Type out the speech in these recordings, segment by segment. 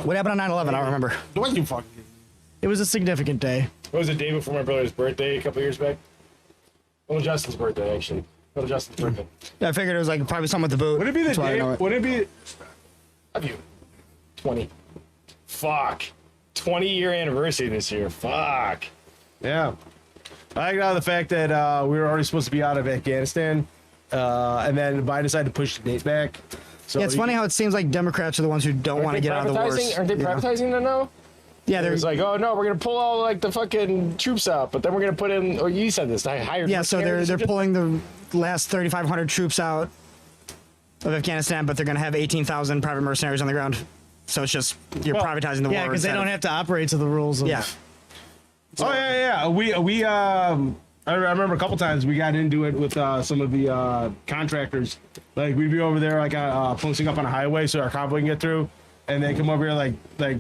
What happened on 9/11? I don't remember. What you fucking? It was a significant day. It was the day before my brother's birthday a couple years back. Well, Justin's birthday, actually. Well, Justin's birthday. Yeah, I figured it was like probably something with the boot. Would it be the That's why I day? know it. Would it be? Have you? 20. Fuck. 20-year anniversary this year. Fuck. Yeah. I got the fact that we were already supposed to be out of Afghanistan, and then Biden decided to push the date back. So Yeah, it's funny how it seems like Democrats are the ones who don't want to get out of the wars. Aren't they privatizing them now? Yeah, It's like, oh no, we're gonna pull all like the fucking troops out, but then we're gonna put in. Oh, you said this. I hired. yeah. So they're pulling the last 3,500 troops out of Afghanistan, but they're going to have 18,000 private mercenaries on the ground. So it's just you're privatizing the war. Yeah, because they instead don't of- have to operate to the rules of. Yeah. Oh yeah. We I remember a couple times we got into it with some of the contractors. Like we'd be over there like posting up on a highway so our convoy can get through, and they come over here like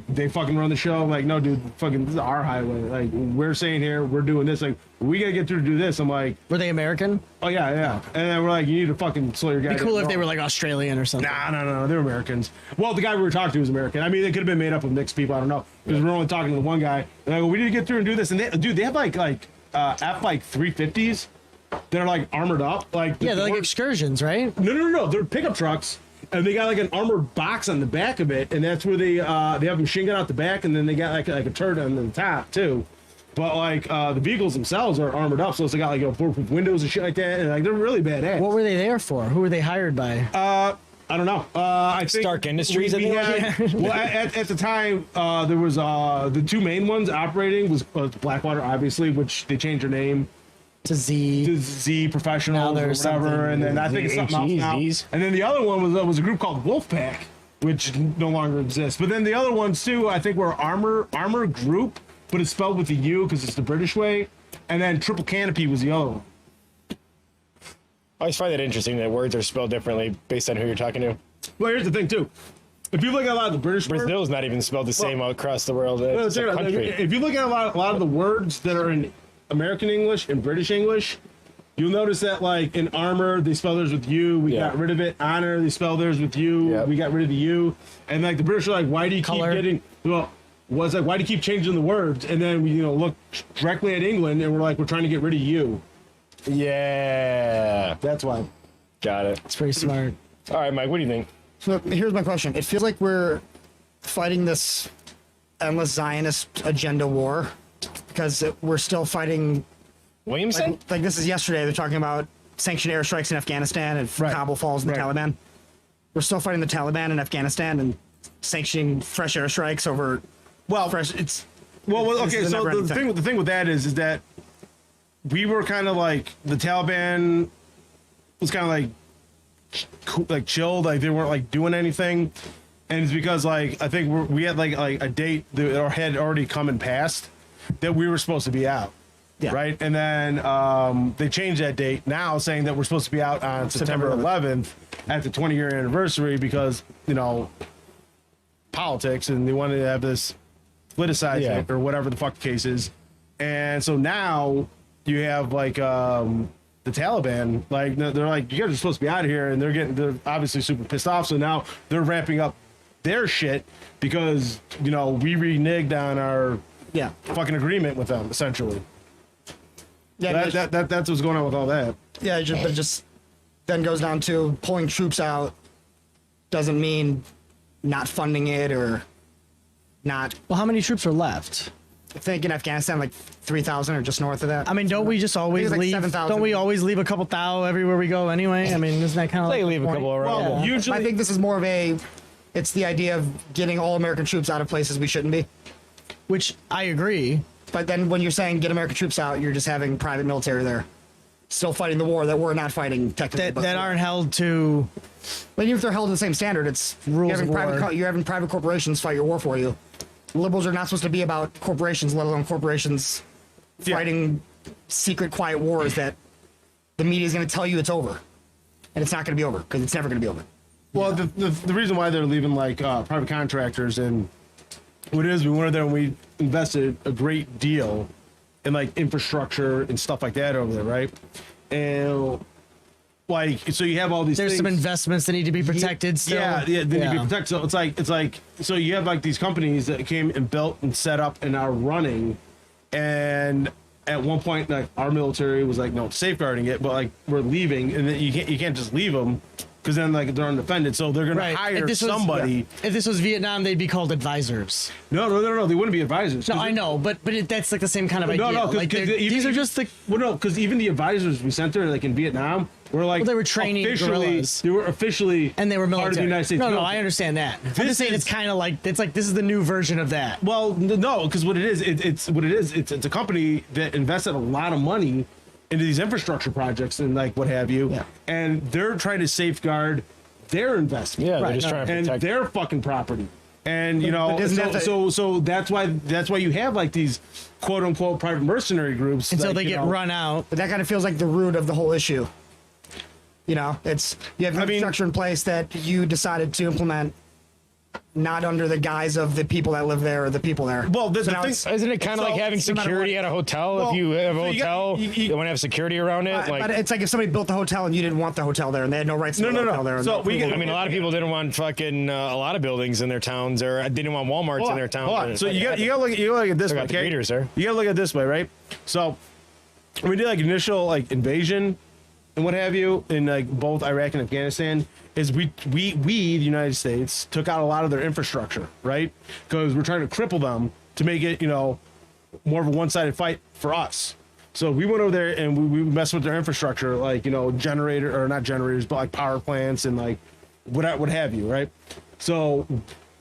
they fucking run the show. I'm like, no, dude, fucking this is our highway. Like we're saying here, we're doing this. Like we gotta get through to do this. I'm like, Were they American? oh yeah. And then we're like, you need to fucking slow your guy. It'd be cool down. if they were like Australian or something. Nah, no, they're Americans. Well, the guy we were talking to was American. I mean, they could have been made up of mixed people. I don't know because we're only talking to the one guy. And I go, we need to get through and do this. And they have like F like 350s that are like armored up. Like Yeah, they're like excursions, right? no. They're pickup trucks, and they got like an armored box on the back of it, and that's where they have a machine gun out the back, and then they got like a turret on the top too. But like the vehicles themselves are armored up, so it's got like bulletproof windows and shit like that, and like they're really badass. What were they there for? Who were they hired by? I don't know. I think Stark Industries, We I think. had, well, at the time, there was the two main ones operating was Blackwater, obviously, which they changed their name To Z. to Z Now Professionals or there's whatever, something- and then I think it's something else now. Z's. And then the other one was a group called Wolfpack, which no longer exists. But then the other ones too, I think were Armor Group, but it's spelled with a U because it's the British way. And then Triple Canopy was the other one. I always find it interesting that words are spelled differently based on who you're talking to. Well, here's the thing too. If you look at a lot of the British words, Brazil's not even spelled the same all across the world. well, It's a country. if you look at a lot of the words that are in American English and British English, you'll notice that like in armor they spell theirs with U. We Yeah. got rid of it. Honor they spell theirs with U. Yep. We got rid of the U. And like the British are like, why do you Color. keep getting? Well, was like, why do you keep changing the words? And then we look directly at England and we're like, we're trying to get rid of U. Yeah. That's why. Got it. It's pretty smart. All right, Mike, what do you think? So here's my question. It feels like we're fighting this endless Zionist agenda war because we're still fighting. Williamson? Like this is yesterday. They're talking about sanctioned airstrikes in Afghanistan and Right. Kabul falls in the Right. Taliban. We're still fighting the Taliban in Afghanistan and sanctioning fresh airstrikes over. Well, Fresh. It's Well, this okay. is a So never-ending the thing with that is that we were kind of like the Taliban was kind of like chilled, like they weren't like doing anything, and it's because like I think we had like a date that had already come and passed that we were supposed to be out. Yeah. Right, and then they changed that date now, saying that we're supposed to be out on September 11th at the 20-year anniversary because politics, and they wanted to have this politicized Yeah. or whatever the fuck the case is. And so now you have like the Taliban, like they're like, you guys are supposed to be out of here, and they're obviously super pissed off. So now they're ramping up their shit because we reneged on our yeah. fucking agreement with them, essentially. Yeah. That's what's going on with all that. Yeah, it just then goes down to pulling troops out doesn't mean not funding it or not. Well, how many troops are left? I think in Afghanistan, like 3,000 or just north of that. I mean, don't we just always it's like leave? 7,000. Don't we always leave a couple thou everywhere we go anyway? I mean, isn't that kind of They like leave the a point? couple around. Well, Yeah. usually I think this is more of it's the idea of getting all American troops out of places we shouldn't be. Which I agree. But then when you're saying get American troops out, you're just having private military there. Still fighting the war that we're not fighting technically. That aren't held to. But even if they're held to the same standard, it's Rules you're having of war. you're having private corporations fight your war for you. Liberals are not supposed to be about corporations, let alone corporations fighting secret, quiet wars that the media is going to tell you it's over, and it's not going to be over because it's never going to be over. Well, the reason why they're leaving like private contractors and what it is, we went over there and we invested a great deal in like infrastructure and stuff like that over there, right? And like, so you have all these There's things. some investments that need to be protected still. Yeah, they need to be protected. So it's like, so you have like these companies that came and built and set up and are running, and at one point, like our military was like, no, safeguarding it, but like we're leaving, and then you can't just leave them because then like they're undefended. So they're gonna hire somebody. If this was Vietnam, they'd be called advisors. No, they wouldn't be advisors. No, I know, but that's like the same kind of idea. No, like these are just the. Well, no, because even the advisors we sent there, like in Vietnam, were like Well, they were training guerrillas. They were officially And they were military. part of the United States. No, military. I understand that. I'm just saying it's kind of like this is the new version of that. Well, no, because what it is, it's a company that invested a lot of money into these infrastructure projects and like what have you, and they're trying to safeguard their investment. Yeah, they're just trying to and protect their fucking property. And you know, But isn't that so that's why you have like these quote unquote private mercenary groups Until like, they you get know, run out. But that kind of feels like the root of the whole issue. You know, it's you have infrastructure in place that you decided to implement, not under the guise of the people that live there or the people there. Well, the now thing- it's- Isn't it kind of So, like having no matter security what- at a hotel? Well, if you have a so you got- hotel, you- you want to have security around it. but it's like if somebody built the hotel and you didn't want the hotel there and they had no rights to the hotel there. So we get, I mean, a lot of people didn't want fucking a lot of buildings in their towns, or didn't want Walmarts in their towns. Hold on. So you got to look at this They way, got the okay? readers there. You got to look at it this way, right? So when we did like initial like invasion and what have you in like both Iraq and Afghanistan, is we the United States took out a lot of their infrastructure, right? Because we're trying to cripple them to make it, you know, more of a one-sided fight for us. So we went over there and we messed with their infrastructure, like, you know, generator or not generators, but like power plants and like what have you, right? So,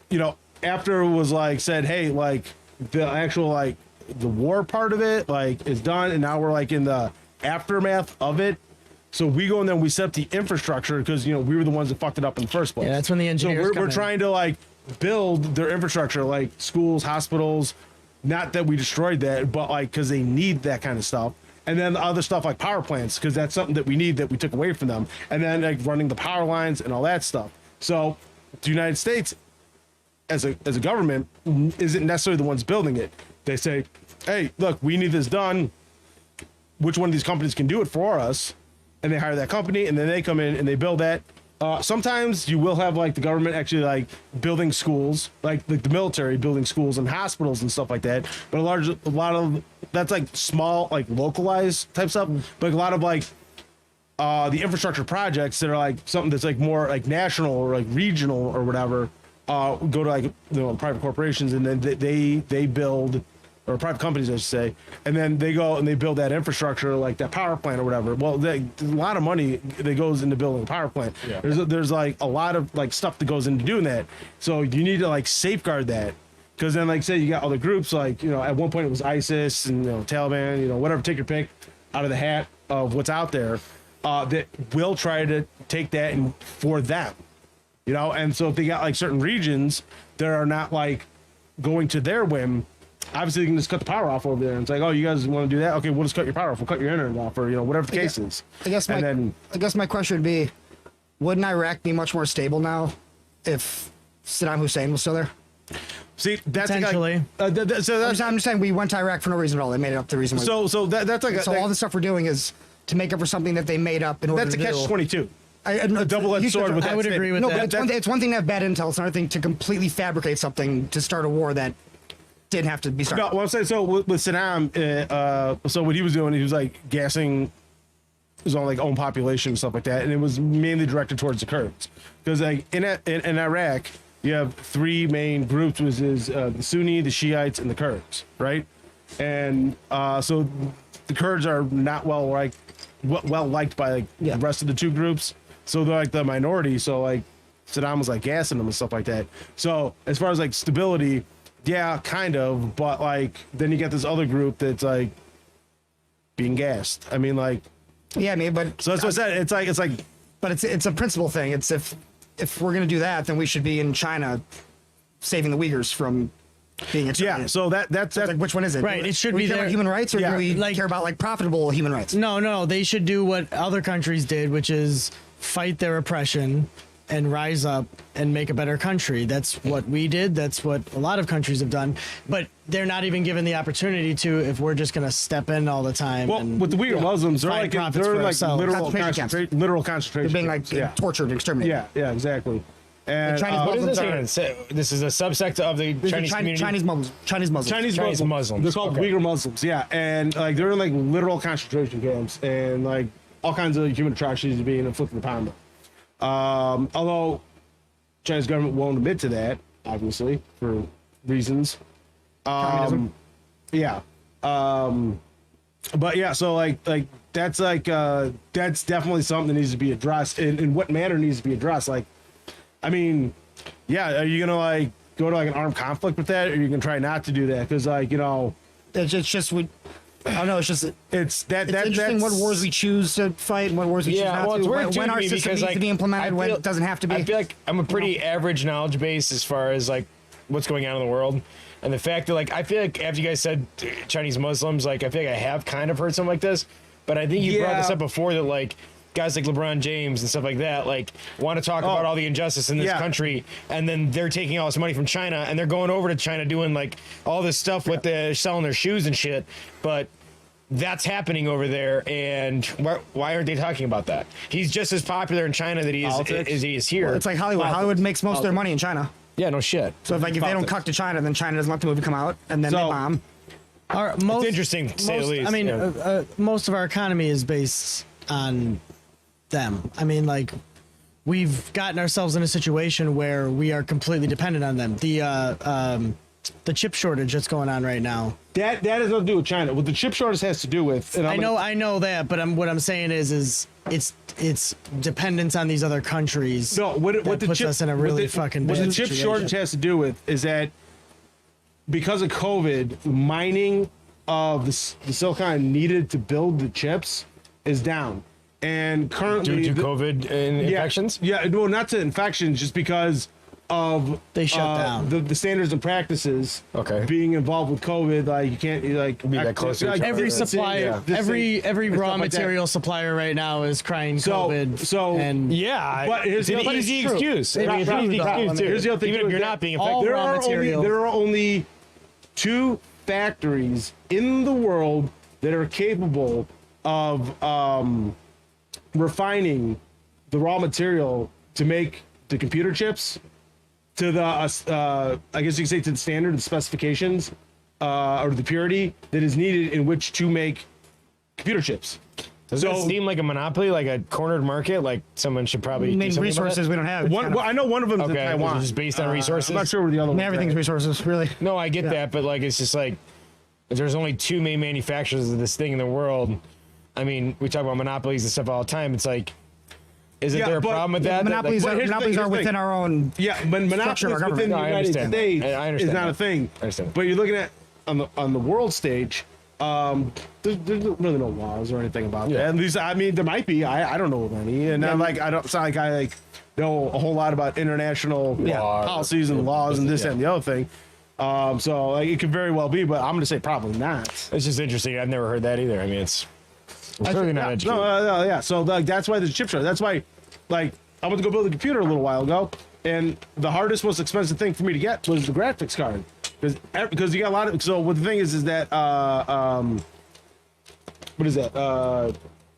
you know, after it was like said, hey, like the actual like the war part of it like is done, and now we're like in the aftermath of it. So we go in there and we set up the infrastructure because, you know, we were the ones that fucked it up in the first place. Yeah, that's when the engineers So come we're in. trying to like build their infrastructure, like schools, hospitals. Not that we destroyed that, but like because they need that kind of stuff. And then the other stuff like power plants, because that's something that we need that we took away from them. And then like running the power lines and all that stuff. So the United States, as a government, isn't necessarily the ones building it. They say, hey, look, we need this done. Which one of these companies can do it for us? And they hire that company, and then they come in and they build that. Sometimes you will have like the government actually like building schools, like the military building schools and hospitals and stuff like that. But a lot of that's like small, like localized type stuff. But a lot of like the infrastructure projects that are like something that's like more like national or like regional or whatever, go to like, you know, private corporations, and then they build, or private companies, I should say, and then they go and they build that infrastructure, like that power plant or whatever. Well, there's a lot of money that goes into building a power plant. Yeah. There's like a lot of like stuff that goes into doing that. So you need to like safeguard that, because then like say you got other groups like, you know, at one point it was ISIS and, you know, Taliban, you know, whatever, take your pick out of the hat of what's out there, that will try to take that and for them, you know. And so if they got like certain regions that are not like going to their whim, obviously they can just cut the power off over there, and it's like, oh, you guys want to do that? Okay, we'll just cut your power off. We'll cut your internet off, or, you know, whatever the case is. I guess And my question would be, wouldn't Iraq be much more stable now if Saddam Hussein was still there? See, that's Potentially. like, so that's I'm just saying we went to Iraq for no reason at all. They made it up the reason why. so that's like So all the stuff we're doing is to make up for something that they made up in order that's a to do. catch-22. A double-edged sword with that I would agree with no, that. but it's one thing to have bad intel. It's another thing to completely fabricate something to start a war that didn't have to be started. No, what I'm saying, so with Saddam, so what he was doing, he was like gassing his own like own population and stuff like that, and it was mainly directed towards the Kurds, because like in Iraq you have three main groups, which is the Sunni, the Shiites, and the Kurds, right? And so the Kurds are not well liked by like the rest of the two groups, so they're like the minority. So like Saddam was like gassing them and stuff like that. So as far as like stability, yeah, kind of, but like then you get this other group that's like being gassed. I mean, like, Yeah, I mean, but so that's what I said. It's like, but it's a principle thing. It's if we're gonna do that, then we should be in China saving the Uyghurs from being exterminated. yeah. So that's Like, which one is it? Right, it should Do we be care there- about human rights, or Yeah, do we like- care about like profitable human rights? No, they should do what other countries did, which is fight their oppression and rise up and make a better country. That's what we did. That's what a lot of countries have done. But they're not even given the opportunity to if we're just going to step in all the time. Well, and with the Uyghur Muslims, they're find like profits for ourselves. literal Concentration literal concentration. They're being like camps. tortured and exterminated. Yeah, exactly. And Chinese What is Muslims this again? This is a subsect of the These are Chinese community. Chinese Muslims. Chinese Muslims. Chinese Muslims. They're called Okay. Uyghur Muslims. Yeah, and like they're in like literal concentration camps, and like all kinds of human atrocities are being inflicted upon them. Although China's government won't admit to that, obviously for reasons. Communism. Yeah. But yeah, so like that's that's definitely something that needs to be addressed. In what manner needs to be addressed? Like, I mean, yeah, are you gonna like go to like an armed conflict with that, or you can try not to do that? Because like It's just we. I don't know. It's just it's interesting what wars we choose to fight and what wars we choose Yeah, not well, to. it's weird too When to our me system because, needs to be implemented, when feel- it doesn't have to be. I feel like I'm a pretty average knowledge base as far as like what's going on in the world, and the fact that like I feel like after you guys said Chinese Muslims, like I feel like I have kind of heard something like this, but I think you brought this Yeah. up before that like guys like LeBron James and stuff like that like want to talk about all the injustice in this Yeah. country, and then they're taking all this money from China and they're going over to China doing like all this stuff with the selling their shoes and shit, but that's happening over there, and why aren't they talking about that? He's just as popular in China that he is Politics? as he is here. It's like Hollywood. Hollywood makes most of their money in China. Yeah, no shit. So if they don't Politics. cut to China, then China doesn't let the movie come out, and then they So- bomb. Most, interesting, to say the most- least, I mean, yeah. most of our economy is based on them. I mean, like, we've gotten ourselves in a situation where we are completely dependent on them. The chip shortage that's going on right now. that has nothing to do with China. What the chip shortage has to do with, and I know that, but what I'm saying is it's dependence on these other countries. No, what the puts chip, us in a what really the- fucking what bad the chip situation. shortage has to do with is that because of COVID, mining of the silicon needed to build the chips is down, and currently Due to COVID infections? Yeah, well, not to infections, just because of They shut down. the standards and practices. Okay. Being involved with COVID, like you can't like Be that close to each other. Every this- supplier, this thing- every and raw stuff like that. material supplier right now is crying COVID. So- and Yeah, But here's the it's an other- easy it's true. excuse. I mean, it's Right, an easy right, excuse right. too. Here's the other thing Even too, if you're that not being all affected. raw material. There are only 2 factories in the world that are capable of refining the raw material to make the computer chips to the I guess you could say to the standard, the specifications, or the purity that is needed in which to make computer chips. Does that seem like a monopoly, like a cornered market? Like someone should probably do Main something about resources it? we don't have. It's One, kind of- well, I know one of them is in Okay, Taiwan. just based on resources. I'm not sure where the other one. everything's resources, really. No, I get that, but like it's just like if there's only 2 main manufacturers of this thing in the world. I mean, we talk about monopolies and stuff all the time. It's like, isn't Yeah, there a but- problem with that? Monopolies, but here's the monopolies thing, are here's the within thing. our own. Yeah, but Structure of our monopolies within government. the No, I United understand that. States I understand is not that. a thing. I understand. But you're looking at on the world stage. There's really no laws or anything about Yeah. that. At least, I mean, there might be. I don't know of any, and I'm like, I don't sound like I know a whole lot about international Law. policies and laws and this Yeah. and the other thing. So like, it could very well be, but I'm going to say probably not. It's just interesting. I've never heard that either. I mean, it's clearly not educated. No, yeah. So like, that's why there's chip shortage. That's why, like, I went to go build a computer a little while ago, and the hardest, most expensive thing for me to get was the graphics card, because you got a lot of. So what the thing is that what is that?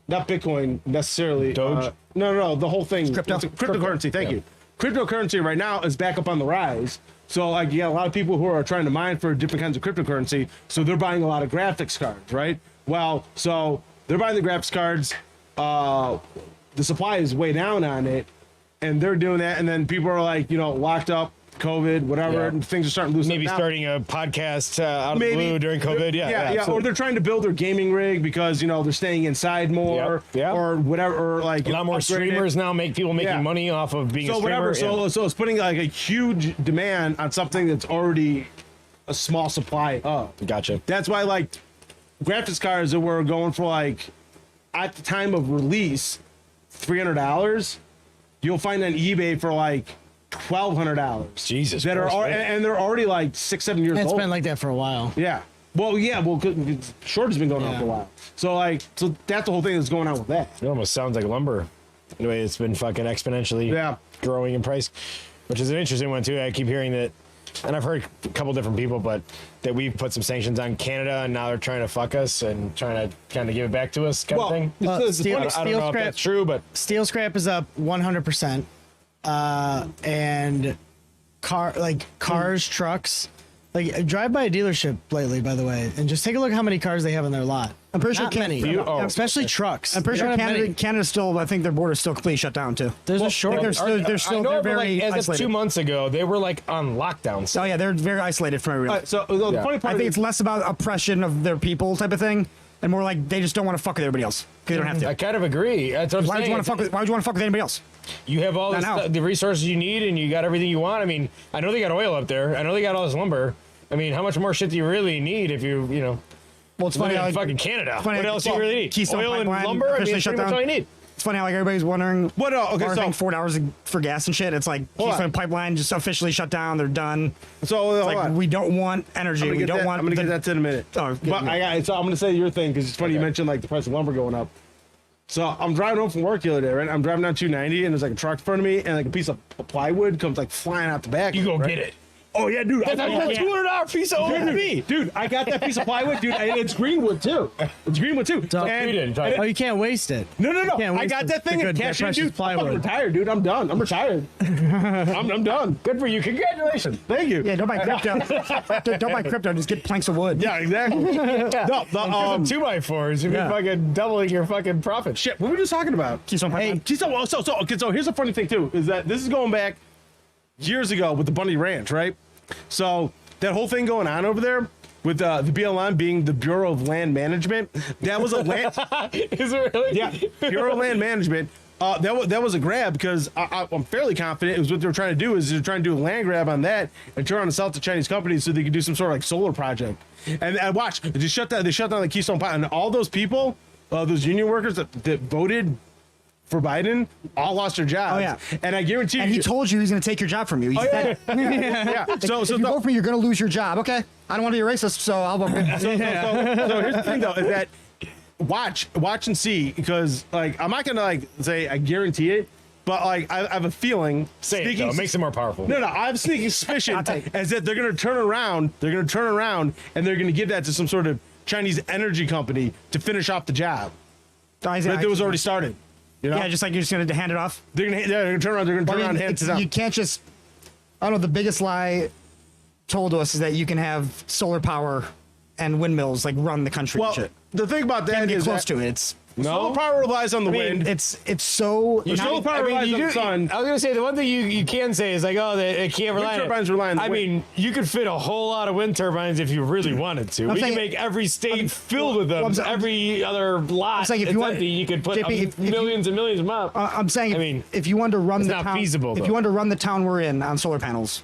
Not Bitcoin necessarily. Doge? No, the whole thing. Crypto. It's a cryptocurrency. Thank Yeah. you. Cryptocurrency right now is back up on the rise. So like, you got a lot of people who are trying to mine for different kinds of cryptocurrency. So they're buying a lot of graphics cards, right? Well, so they're buying the graphics cards. The supply is way down on it, and they're doing that. And then people are like, locked up, COVID, whatever, Yeah. and things are starting to loosen Maybe up now. starting a podcast out of the blue during COVID. Yeah, yeah. Or absolutely. they're trying to build their gaming rig because they're staying inside more, Yep, yeah. or whatever, or like a lot more upgrade it. streamers now make people making Yeah. money off of being a So streamer. whatever. Yeah. So it's putting like a huge demand on something that's already a small supply of. Gotcha. That's why like graphics cards that were going for like at the time of release $300, you'll find on eBay for like $1,200. Jesus that Christ, are man. and they're already like 6-7 years it's old. been like that for a while. Yeah. Well, 'cause short has been going on Yeah. for a while. So that's the whole thing that's going on with that. It almost sounds like lumber. Anyway, it's been fucking exponentially Yeah. growing in price, which is an interesting one too. I keep hearing that, and I've heard a couple different people, but that we've put some sanctions on Canada, and now they're trying to fuck us and trying to kind of give it back to us, kind of thing. Steel, I don't steel know if scrap, that's true, but steel scrap is up 100%, and cars, trucks. Like, drive by a dealership lately, by the way, and just take a look how many cars they have in their lot. I'm pretty sure Not many, especially trucks. I'm pretty They sure don't have many. Canada's still. I think their border's still completely shut down too. There's a short. They're still. They're still. I know, They're but, very like, as isolated. of 2 months ago, they were like on lockdown. Oh yeah, they're very isolated from everyone. So the funny part I think is, it's less about oppression of their people type of thing, and more like they just don't want to fuck with everybody else because they don't have to. I kind of agree. That's what I'm Why would saying. you want to fuck with? Why would you want to fuck with anybody else? You have all Not this now. the resources you need, and you got everything you want. I mean, I know they got oil up there. I know they got all this lumber. I mean, how much more shit do you really need if you know? Well, it's Look funny. at how, fucking Canada. funny What how else do you really need? Keystone Oil and Pipeline lumber. I mean, officially that's shut pretty much down. all you need. It's funny how like everybody's wondering. Well, no, okay, why are so- paying $4 for gas and shit. It's like Hold Keystone on. Pipeline just officially shut down. They're done. so It's hold like on. we don't want energy. I'm We don't want. I'm gonna the- get that to in a minute. Oh, good, but yeah. so I'm gonna say your thing because it's funny you Okay. mentioned like the price of lumber going up. So I'm driving home from work the other day, right? I'm driving down 290 and there's like a truck in front of me and like a piece of plywood comes like flying out the back. You go right? get it. Oh yeah, dude. That's I- a $200 piece of OMB. Dude, I got that piece of plywood, dude. And it's Greenwood too. It's Greenwood too. You didn't try Oh, you can't waste it. No. can't I waste got the- that thing the and good, cash that in, precious dude. I'm plywood. retired, dude. I'm done. I'm retired. I'm done. Good for you. Congratulations. Thank you. Yeah, don't buy crypto. Don't buy crypto. Just get planks of wood. Yeah, exactly. No, the, 2x4s. You'd be yeah. fucking doubling your fucking profit. shit. What were we just talking about? Keystone Pipeline. Geez, so here's a funny thing too, is that this is going back years ago with the Bundy Ranch, right? So that whole thing going on over there with the BLM being the Bureau of Land Management, that was a land, Is it really? yeah, Bureau of Land Management. That was a grab because I'm fairly confident it was what they were trying to do is they're trying to do a land grab on that and turn on and sell it to Chinese companies so they could do some sort of like solar project. And watch, they shut down the Keystone Pipeline, and all those people, those union workers that voted for Biden, all lost their jobs. Oh, yeah. And I guarantee And you, he told you he's going to take your job from you. He said, yeah. So if you vote for me, you're going to lose your job. Okay. I don't want to be a racist, so I'll vote for you. so here's the thing though, is that watch and see, because like I'm not gonna like say I guarantee it, but like I have a feeling Say it, though. It makes it more powerful. No, I have a sneaking suspicion I'll take it. as that they're gonna turn around and they're gonna give that to some sort of Chinese energy company to finish off the job that was already started. You know? Yeah, just like you're just going to hand it off. they're gonna turn around, and hand it to them. You can't just. I don't know. The biggest lie told to us is that you can have solar power and windmills like run the country Well, and shit. the thing about that Can't get is close that to it. It's solar power relies on the wind. it's so. solar power relies on the sun. I was gonna say the one thing you can say is like, oh, they can't rely on it. turbines rely on the I wind. mean, you could fit a whole lot of wind turbines if you really wanted to. We saying- can make every state filled with them. I'm saying- every other lot. I'm saying if it's you want- empty, you could put JP, if you- millions and millions of them up. I'm saying, I mean, if you wanted to run it's the not town, feasible, if though. you wanted to run the town we're in on solar panels,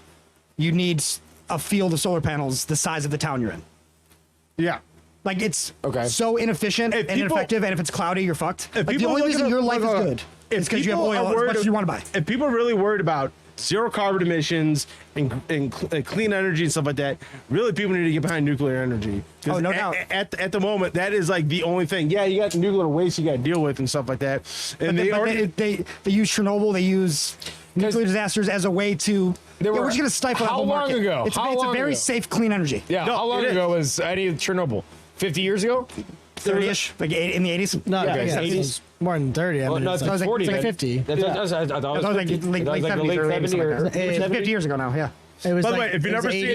you need a field of solar panels the size of the town you're in. Yeah. Like it's Okay. so inefficient If and people- ineffective, and if it's cloudy, you're fucked. If Like the people only look reason at your it- life look, is good is because you have people oil are as worried much as you want to buy. If people are really worried about zero carbon emissions and clean energy and stuff like that, really people need to get behind nuclear energy. 'Cause Oh, no doubt. At the moment, that is like the only thing. Yeah, you got nuclear waste you got to deal with and stuff like that. And They use Chernobyl. They use nuclear disasters as a way to. There Yeah, were- we're just going to stifle that how whole long market. ago? It's, How it's a long very ago? safe, clean energy. Yeah. No, How long it ago was any of Chernobyl? 50 years ago? 30-ish, like in the 80s. No, Yeah, yeah, it's it's 80s. more than 30. I mean, no, it's it's like, like 40. it's like man. 50. That's, I thought it That was like was 50. late That was like 70s late or 80s, 70s something or like that. It was 50 years ago now, yeah. It was by the like, way, if you've it was never seen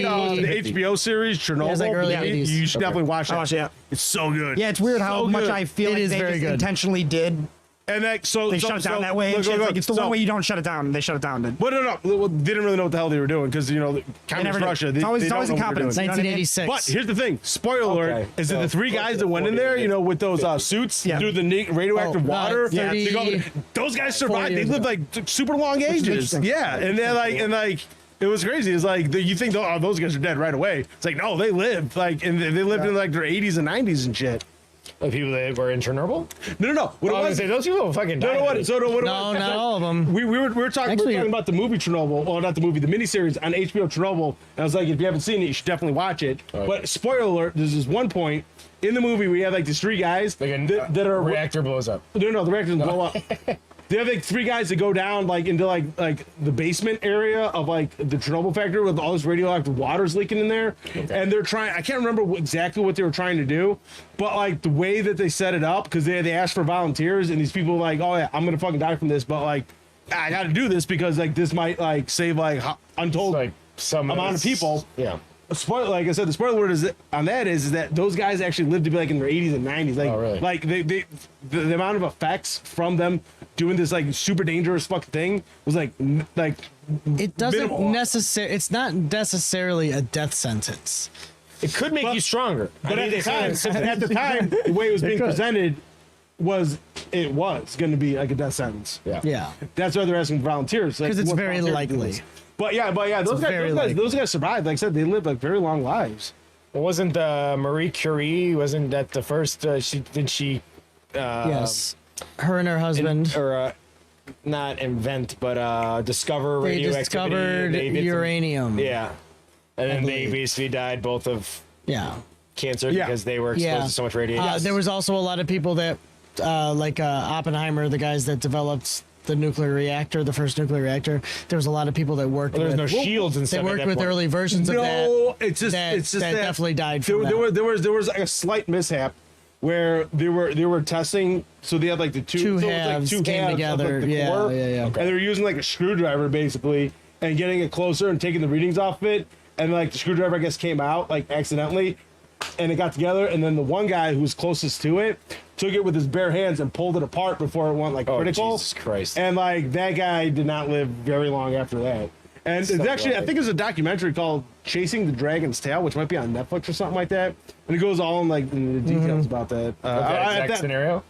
80. the HBO series Chernobyl, It's like early you 80s. should definitely watch it. I watched it, yeah. It's so good. Yeah, it's weird how So much good. I feel It like is they very just good. intentionally did. And that They shut it down that way. And shit. Like, it's the one way you don't shut it down. They shut it down. Well, no. Well, they didn't really know what the hell they were doing because communist never did. Russia. It's always they don't know what they're incompetence. doing. You know what I mean? 1986. But here's the thing. Spoiler alert: Okay. is that the three guys that went in there, with those suits Yeah. through the radioactive Oh, water, yeah. they go- 30, those guys 40 survived. They years lived ago. like super long ages. interesting. Yeah, and they're like. It was crazy. It's like you think, oh, those guys are dead right away. It's like no, they lived and they lived in like their 80s and 90s and shit. The people that were in Chernobyl? No. What I was it gonna was? say, those people fucking No, died. no, what? So no, what? it No, was- not all of them. We were talking. Actually- we were talking about the movie Chernobyl. Well, not the movie, the miniseries on HBO Chernobyl. And I was like, if you haven't seen it, you should definitely watch it. Right. But spoiler alert: there's this one point in the movie we have like these three guys Like that are reactor blows up. No, the reactor doesn't blow up. They have like 3 guys that go down like into like the basement area of like the Chernobyl factory with all this radioactive water's leaking in there, and they're trying. I can't remember exactly what they were trying to do, but like the way that they set it up, because they asked for volunteers, and these people were like, oh yeah, I'm gonna fucking die from this, but like I got to do this because like this might like save like untold Like some amount of people. Yeah. Spoiler, like I said, the spoiler word is that those guys actually lived to be like in their 80s and 90s. Like, Oh, really? like the amount of effects from them doing this like super dangerous fucking thing was like It doesn't minimal. necessarily. It's not necessarily a death sentence. It could make you stronger. But at the time, the way it was being presented was going to be like a death sentence. Yeah. Yeah. That's why they're asking volunteers. Because it's what very volunteers do likely. this. But yeah, very likely. those guys survived. Like I said, they lived like very long lives. Wasn't Marie Curie? Wasn't that the first? She? Yes. Her and her husband. Not invent, but discover They radioactivity. discovered They did some- uranium. yeah, and then they believe. basically died both of Yeah. cancer Yeah. because they were exposed to so much radiation. There was also a lot of people that, like Oppenheimer, the guys that developed the nuclear reactor, the first nuclear reactor. There was a lot of people that worked. There was with, no shields and They stuff. worked at that with point. early versions of that. No, it's just that that definitely died. There, From that. there was like a slight mishap where they were testing. So they had like the Two so it was, like, halves two came halves together. Of, like, the Yeah, core, yeah, yeah. And they were using like a screwdriver basically and getting it closer and taking the readings off of it. And like the screwdriver, I guess, came out like accidentally, and it got together. And then the one guy who was closest to it took it with his bare hands and pulled it apart before it went like critical. Jesus Christ. And like that guy did not live very long after that. And it's actually, I think there's a documentary called "Chasing the Dragon's Tail," which might be on Netflix or something like that. And it goes all in like in the details about that. That exact scenario.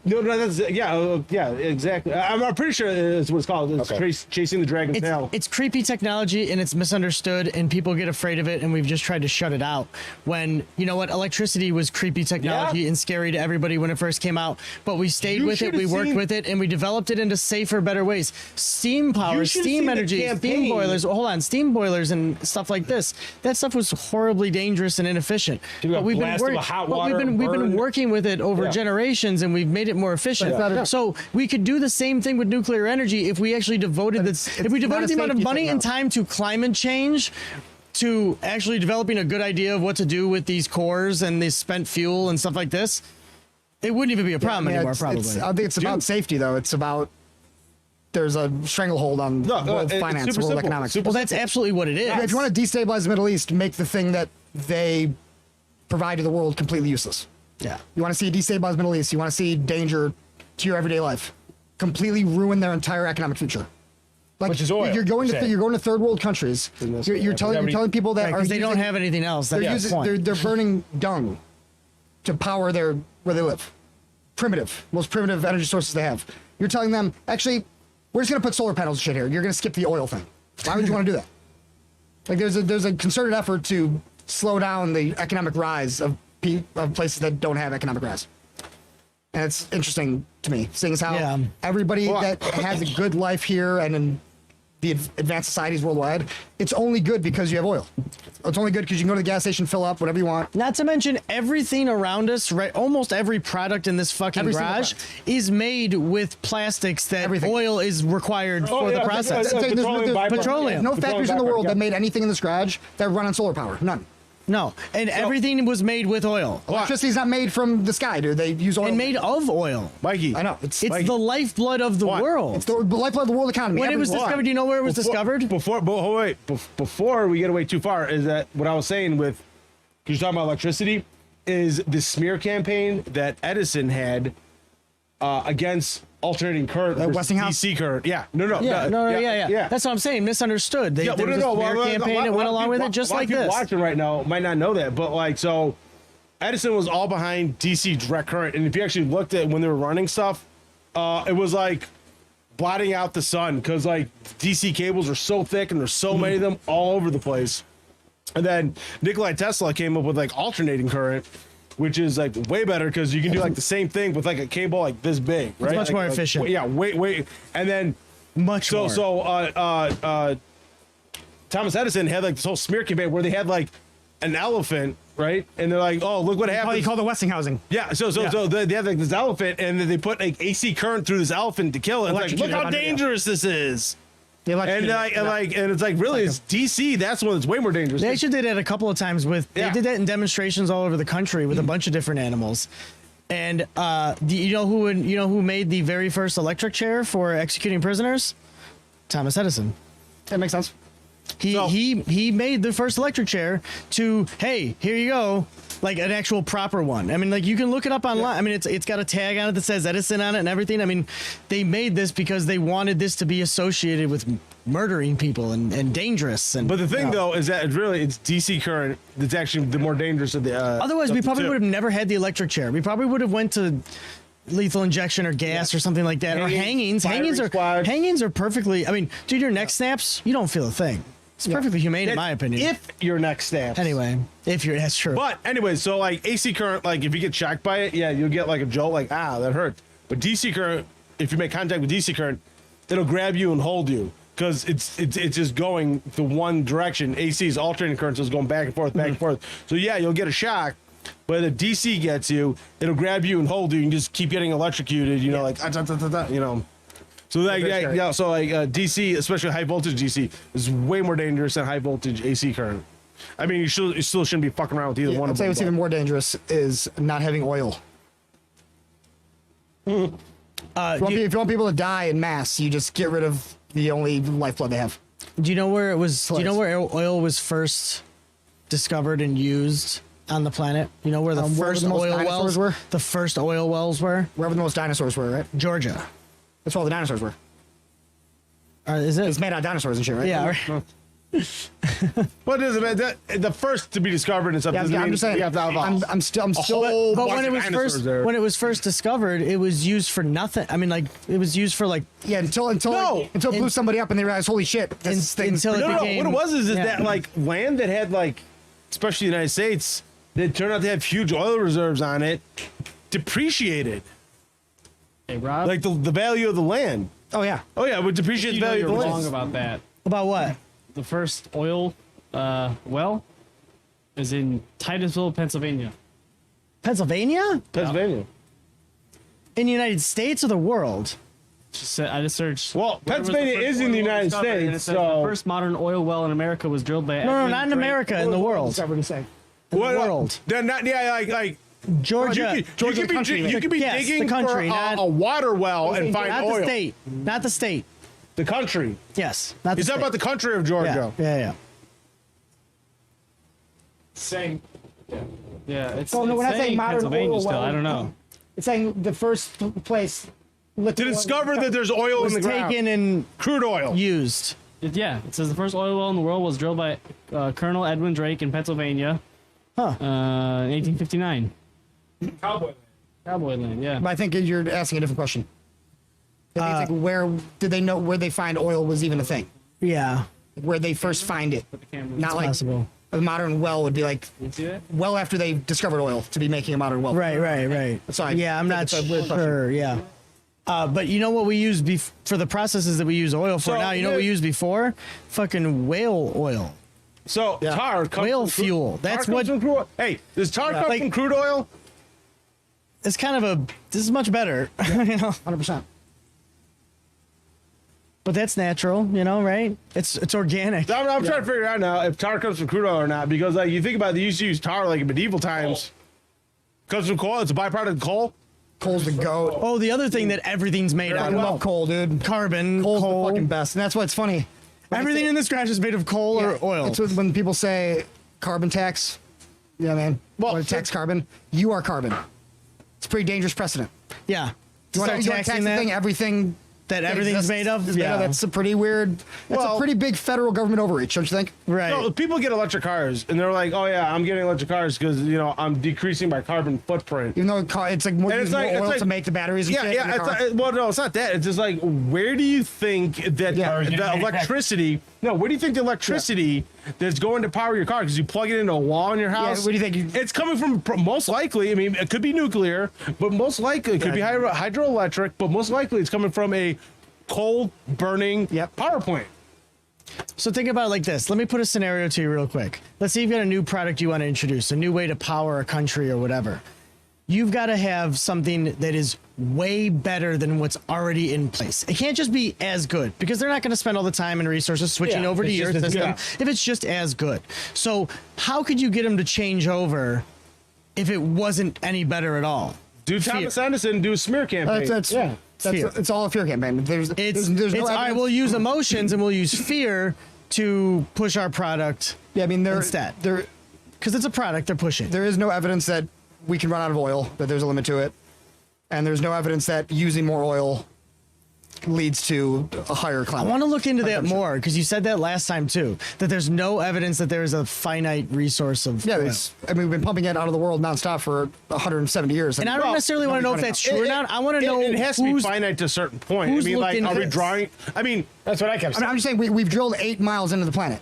No, that's yeah, exactly. I'm pretty sure it's what it's called. It's Okay. Chasing the Dragon's Tail. It's creepy technology and it's misunderstood and people get afraid of it and we've just tried to shut it out. When, you know what, electricity was creepy technology and scary to everybody when it first came out, but we stayed You with it, should've we worked seen- with it, and we developed it into safer, better ways. Steam power, You should've steam seen the energy, steam campaign. boilers, hold on, steam boilers and stuff like this. That stuff was horribly dangerous and inefficient. Dude, got blasted with hot water, we've been burned. working with it over Yeah. generations and we've made it more efficient. Yeah. So we could do the same thing with nuclear energy if we actually devoted it's if we not devoted a the amount of safety money thing, and though. time to climate change, to actually developing a good idea of what to do with these cores and this spent fuel and stuff like this, it wouldn't even be a problem anymore. Probably. I think it's about safety, though. It's about there's a stranglehold on world it's finance, super world simple. economics. Super Well, that's absolutely what it is. If you want to destabilize the Middle East, make the thing that they provide to the world completely useless. Yeah. You want to see destabilize the Middle East. You want to see danger to your everyday life. Completely ruin their entire economic future. Like Which is oil, you're going say. to third world countries. You're telling people that Because are they don't using- have anything else. they're That's the using point. they're burning dung to power where they live. Most primitive energy sources they have. You're telling them, actually, we're just gonna put solar panels and shit here. You're gonna skip the oil thing. Why would you want to do that? Like there's a concerted effort to slow down the economic rise of places that don't have economic rise. And it's interesting to me, seeing as how Yeah. everybody that has a good life here and in the advanced societies worldwide, it's only good because you have oil. It's only good because you can go to the gas station, fill up whatever you want. Not to mention everything around us, right? Almost every product in this fucking Every single garage product. is made with plastics that Everything. oil is required for the process. Petroleum. No factories in the world that made anything in this garage that run on solar power. None. No, and everything was made with oil Electricity's not made from the sky, dude. They use oil. and made of oil. Mikey. I know. It's It's the lifeblood of the world. the lifeblood of the world economy. When it was Everything. discovered, do you know where it was discovered? Before we get away too far, is that what I was saying with, because you're talking about electricity, is the smear campaign that Edison had against alternating current versus Westinghouse? DC current. Yeah, no. Yeah. That's what I'm saying. Misunderstood. There was a smear campaign that went along with it, just like this. Watching right now might not know that, but like so, Edison was all behind DC direct current, and if you actually looked at when they were running stuff, it was like blotting out the sun because like DC cables are so thick and there's so many of them all over the place. And then Nikola Tesla came up with like alternating current, which is like way better because you can do like the same thing with like a cable like this big, right? much Like- more like, efficient. Yeah, wait, and then Much more. Thomas Edison had like this whole smear campaign where they had like an elephant, right? And they're like, oh, look what You happens. call the Westinghousing. Yeah, so they have like this elephant, and then they put like AC current through this elephant to kill it. It's like, look Electrocuted how it under, yeah. dangerous this is. The And electrocuted- and it's like really, it's DC. That's one that's way more dangerous. They actually did it a couple of times with. Yeah. They did that in demonstrations all over the country with a bunch of different animals. And you know who made the very first electric chair for executing prisoners? Thomas Edison. That makes sense. He made the first electric chair to, hey, here you go, like an actual proper one. I mean, like you can look it up online. I mean, it's got a tag on it that says Edison on it and everything. I mean, they made this because they wanted this to be associated with murdering people and dangerous. And But the thing though is that it's DC current that's actually the more dangerous of the. otherwise, we probably would have never had the electric chair. We probably would have went to lethal injection or gas or something like that, or hangings. Hangings are perfectly. I mean, dude, your neck snaps, you don't feel a thing. It's perfectly humane in my opinion. If your neck snaps. Anyway, that's true. But anyway, so like AC current, like if you get shocked by it, yeah, you'll get like a jolt, like that hurt. But DC current, if you make contact with DC current, it'll grab you and hold you because it's just going the one direction. AC is alternating current, so it's going back and forth, back and forth. So yeah, you'll get a shock. But if DC gets you, it'll grab you and hold you and just keep getting electrocuted. You know, like you know. So like so like DC, especially high voltage DC, is way more dangerous than high voltage AC current. I mean, you still shouldn't be fucking around with either one I'd of say them. what's even more dangerous is not having oil. If you want people to die in mass, you just get rid of the only lifeblood they have. Do you know where it was? Do you know where oil was first discovered and used on the planet? You know where the first the most oil dinosaurs wells were? The first oil wells were Wherever the most dinosaurs were, right? Georgia. That's where all the dinosaurs were. Is it? It's made out of dinosaurs and shit, right? Yeah. Right. What is it? The first to be discovered and stuff. Yeah, doesn't I'm mean just saying. you have to have a I'm still. whole But bunch when of it was dinosaurs first there. when it was first discovered, it was used for nothing. I mean, like it was used for like Yeah, until it blew somebody up and they realized, holy shit, this thing's until it No, became. what it was is yeah. that like land that had like, especially the United States, that turned out to have huge oil reserves on it, depreciated. Hey, Rob. Like the value of the land. Oh yeah. Oh yeah, it would depreciate you the know value of you're the wrong land. about that. About what? The first oil well is in Titusville, Pennsylvania. Pennsylvania? Pennsylvania. In the United States or the world? I just searched. Well, where was the Pennsylvania first is in oil the well United discovered, and it States, says so the first modern oil well in America was drilled by. No, not in America, in the world. Discovered and say. In the world. They're not. Yeah, like. Georgia. Georgia, the country, You could be Yes, the digging country, for not- a water well and find Not oil. the state. Not the state. The country. Yes. Not the He's state. talking about the country of Georgia. Yeah. Saying. Yeah, it's. Oh, no, it's we're not saying modern Pennsylvania oil still. well. I don't know. It's saying the first place. To discover that there's oil Was in the ground. taken and Crude oil. used. It says the first oil well in the world was drilled by Colonel Edwin Drake in Pennsylvania. Huh. In 1859. Cowboy land, yeah. But I think you're asking a different question. I think it's like where did they know where they find oil was even a thing? Yeah. Where they first find it. Not like Possible. a modern well would be like You see that? well after they discovered oil to be making a modern well. Right. Sorry. Yeah, I'm I not think it's a weird sure. Yeah. But you know what we use for the processes that we use oil for So, now? You know what we yeah. used before? Fucking whale oil. So tar comes Whale from fuel. Tar That's comes what- from crude oil. Hey, does tar come like- from crude oil? It's kind of this is much better, you know. 100%. But that's natural, you know, right? It's organic. I'm trying to figure out now if tar comes from crude oil or not, because like you think about it, they used to use tar like in medieval times. Comes from coal. It's a byproduct of coal. Coal's the goat. Oh, the other thing that everything's made I out of. love coal, dude. Carbon, Coal's coal. the fucking best, and that's what's funny. Everything in this garage is made of coal or oil. It's when people say carbon tax. Yeah, man. Well, Well, tax carbon. You are carbon. It's a pretty dangerous precedent. Yeah. You want to Start tax taxing the that, thing? Everything that everything's exists made of? is made of. That's a pretty weird. That's Well- a pretty big federal government overreach, don't you think? right. No, people get electric cars and they're like, "Oh yeah, I'm getting electric cars because I'm decreasing my carbon footprint." Even though it's like more, And it's using like- more it's oil like- to make the batteries and Yeah, shit. in yeah. the car. Well, no, it's not that. It's just like, where do you think that Yeah. the electricity? No, where do you think the electricity that's going to power your car? Because you plug it into a wall in your house. where do you think it's coming from? Most likely, I mean, it could be nuclear, but most likely it could be hydroelectric. But most likely, it's coming from a coal burning Yep. power plant. So think about it like this. Let me put a scenario to you real quick. Let's say you've got a new product you want to introduce, a new way to power a country or whatever. You've got to have something that is way better than what's already in place. It can't just be as good because they're not going to spend all the time and resources switching Yeah, over to it's your just as system good. if it's just as good. So how could you get them to change over if it wasn't any better at all? Do Fear. Thomas Edison do a smear campaign? Fear. It's all a fear campaign. There's no It's all right, evidence. we'll use emotions and we'll use fear to push our product Yeah, I mean, instead. Because it's a product they're pushing. There is no evidence that we can run out of oil, that there's a limit to it. And there's no evidence that using more oil leads to a higher climate. I want to look into that more because you said that last time too, that there's no evidence that there is a finite resource of Yeah, oil. I mean, we've been pumping it out of the world nonstop for 170 years. And I don't necessarily want to know if that's true or not. I want to know It has to be who's finite to a certain point. I who's mean, like, looking are at we this? drawing? I mean, That's what I kept I mean, saying. I'm just saying we've drilled 8 miles into the planet.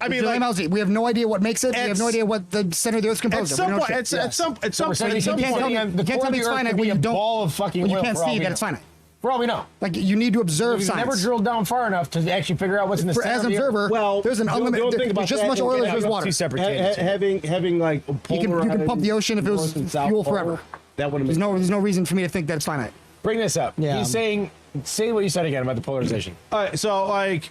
like, We have no idea what makes it. We have no It's- idea what the center of the Earth's at composed of. some We don't know point, shit. at some We're saying at some You can't tell point, me, you can't tell me it's finite when you don't. ball of fucking when you oil can't for all see we that know. it's finite. For all we know. Like you need to observe We've science. never drilled down far enough to actually figure out what's in the For, center as of an the earth. observer, Well, there's an don't unlimited. think about There's just that. as much oil as Yeah, there's water. two separate tangents. having like You can pump the ocean if it was north and south fuel pole, forever. That would have There's no reason for me to think that it's finite. Bring this up. Yeah. He's saying, say what you said again about the polarization. All right, so like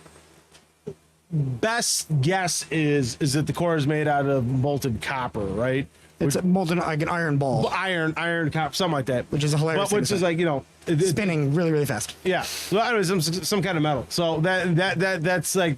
best guess is that the core is made out of molten copper, right? It's a molten like an iron ball, Iron copper, something like that. which is a hilarious. But thing which to is say. like, you know, it- spinning really, really fast. yeah. Well, anyways, some kind of metal. So that's like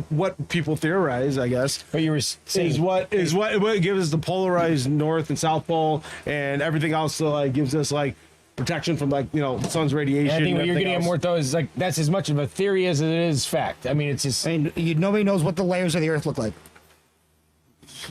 what people theorize, I guess. But you were saying Is what gives us the polarized north and south pole, and everything else like gives us like protection from like, you know, the sun's radiation. I think and what you're everything getting at else. more though is like that's as much of a theory as it is fact. I mean, it's just I mean, nobody knows what the layers of the Earth look like.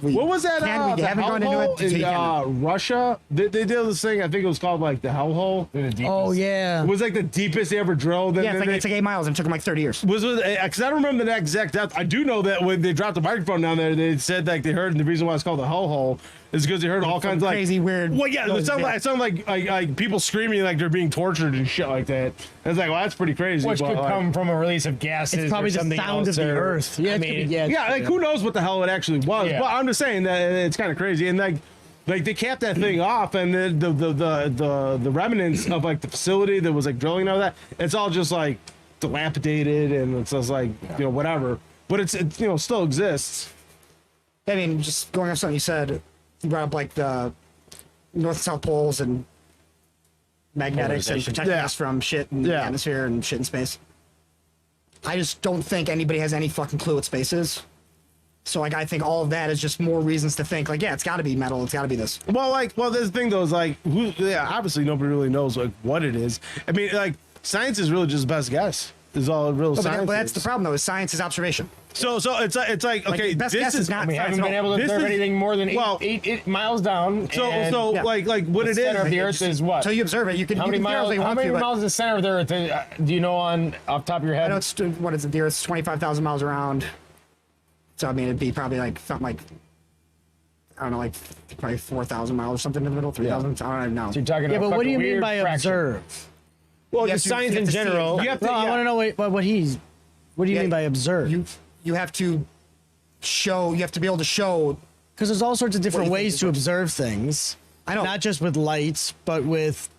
What was that? We the haven't gone into hellhole it. So you can't- in Russia, they did this thing. I think it was called like the hellhole. Oh yeah. It was like the deepest they ever drilled. And Yeah, then it's like 8 miles and it took them like 30 years. was because I don't remember the exact depth. I do know that when they dropped the microphone down there, they said like they heard, and the reason why it's called the hellhole is because they heard all kinds of like crazy, weird Well, yeah, it noises, sounded yeah. like people screaming like they're being tortured and shit like that. I was like, well, that's pretty crazy. which but, could like, come from a release of gases. It's probably or the something sound else, of the or- earth. Yeah, I it could mean, be, yeah. Yeah, like who knows what the hell it actually was? Yeah. But I'm just saying that it's kind of crazy, and like they capped that thing off, and the remnants of like the facility that was like drilling and all that, it's all just like dilapidated, and it's just like you know whatever. But it you know still exists. I mean, just going off something you said, you brought up like the North and South poles and magnetics and Polarization. protecting Yeah. us from shit in the Yeah. atmosphere and shit in space. I just don't think anybody has any fucking clue what space is. So like, I think all of that is just more reasons to think like, yeah, it's got to be metal. It's got to be this. Well, this thing though is like, obviously nobody really knows like what it is. I mean, like science is really just best guess. Is all real science. But that's is. the problem though. Is science is observation. So it's like okay, best this guess is not We science haven't at been all. able to This observe is- anything more than well, eight miles down. So and so yeah. like what the it center of the is. Earth is what? Until you observe it, you can. How you many can theorize miles? all you How want many to, but miles is the center of the Earth? Do you know on off the top of your head? I know it's what is it? The Earth's 25,000 miles around. So I mean, it'd be probably like something like I don't know, like probably 4,000 miles or something in the middle, 3,000. I don't even know. So you're talking Yeah, about but what do you fucking mean weird by fraction. observe? Well, You just have to- science you in have to see it. general. You have to. No, I want to know what do you Yeah, mean by observe? You have to show. You have to be able to show. Because there's all sorts of different What do you ways think to is observe things. I know. Not just with lights, but with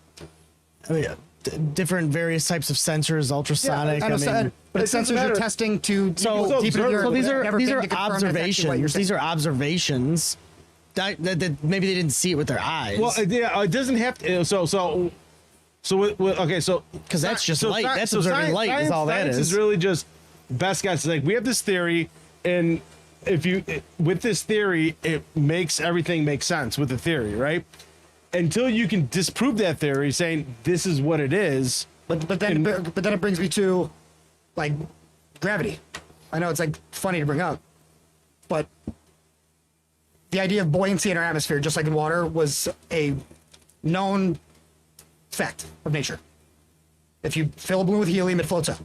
different various types of sensors, ultrasonic. I know, but it doesn't sensors matter. are testing to So, go deep into the Earth. so these They've are never these been are to confirm that's actually what you're observations. saying. These are observations that maybe they didn't see it with their eyes. Well, yeah, it doesn't have to. Okay, so because that's just so light. sci- That's so observing light. science, Is all that science is. really just best guess. It's like we have this theory, and if you with this theory, it makes everything make sense with the theory, right? Until you can disprove that theory, saying this is what it is. But then it brings me to like gravity. I know it's like funny to bring up, but the idea of buoyancy in our atmosphere, just like in water, was a known fact of nature. If you fill a balloon with helium, it floats up.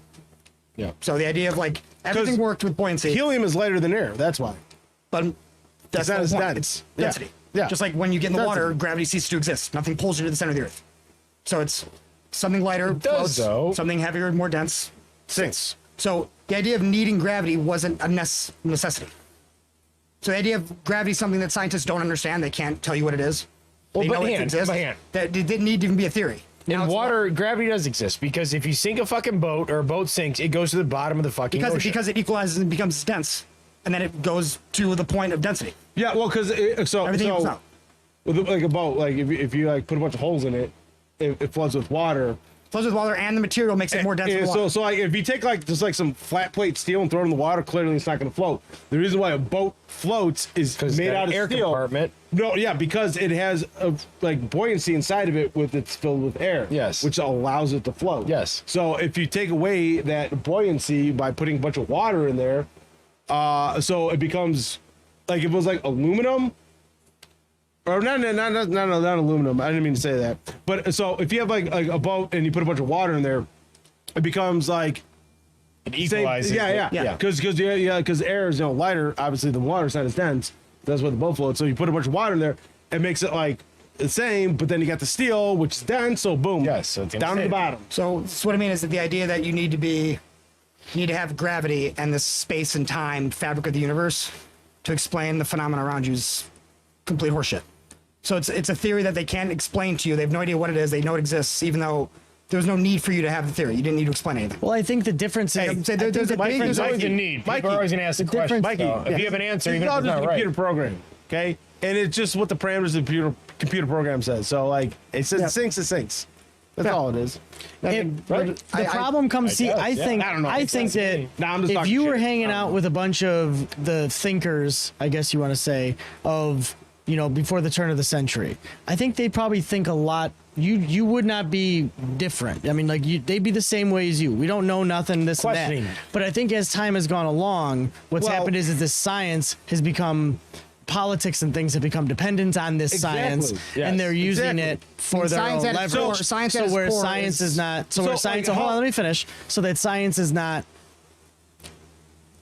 Yeah. So the idea of like everything worked with buoyancy, Helium is lighter than air. That's why. but that's not the as point. dense. It's Yeah. density. Yeah. Just like when you get in the Density. water, gravity ceases to exist. Nothing pulls you to the center of the Earth. So it's something lighter does, floats, though. something heavier, more dense Sinks. So the idea of needing gravity wasn't a necessity. So the idea of gravity is something that scientists don't understand. They can't tell you what it is. Well, They but know it hand, exists. but hand. That it didn't need to even be a theory. In Now it's water, gravity does exist because if you sink a fucking boat or a boat sinks, it goes to the bottom of the fucking ocean. because it equalizes and becomes dense, and then it goes to the point of density. Yeah, well, because Everything equals out. with like a boat, like if you like put a bunch of holes in it, it floods with water. Flows with water, and the material makes it more dense than water. So like if you take like just like some flat plate steel and throw it in the water, clearly it's not going to float. The reason why a boat floats is 'Cause it's made got out an of air steel. compartment. No, yeah, because it has a like buoyancy inside of it with it's filled with air. Yes. which allows it to float. Yes. So if you take away that buoyancy by putting a bunch of water in there, so it becomes like if it was like aluminum. Or not aluminum. I didn't mean to say that. But so if you have like a boat and you put a bunch of water in there, it becomes like It equalizes. yeah. Because air is lighter, obviously than water. It's not as dense. That's why the boat floats. So you put a bunch of water in there, it makes it like the same. But then you got the steel, which is dense. So boom, Yes, so it's down to the insane. bottom. So what I mean is that the idea that you need to have gravity and the space and time fabric of the universe to explain the phenomena around you is complete horseshit. So it's a theory that they can't explain to you. They have no idea what it is. They know it exists, even though there's no need for you to have the theory. You didn't need to explain anything. Well, I think the difference is. Say there's a big- There's always a Mikey, need. Mikey, People are always going to ask the difference- question. Mikey, So if you have an answer, even It's if all it's just not a right. computer program, okay? And it's just what the parameters of the computer program says. So like it says it sinks, it sinks. That's Yeah. all it is. The problem comes. See, guess, I yeah. think. I don't know. I think that Nah, I'm just if talking you were shit. hanging I don't out know. with a bunch of the thinkers, I guess you want to say, of before the turn of the century, I think they probably think a lot. You would not be different. I mean, like they'd be the same way as you. We don't know nothing, this and Questioning. that. But I think as time has gone along, what's Well- happened is this science has become. Politics and things have become dependent on this Exactly. science, Yes. and they're using Exactly. it for And their science own at its leverage. core- science at so its where core science is- is not, so So, where science. like, hold on, how- let me finish. So that science is not.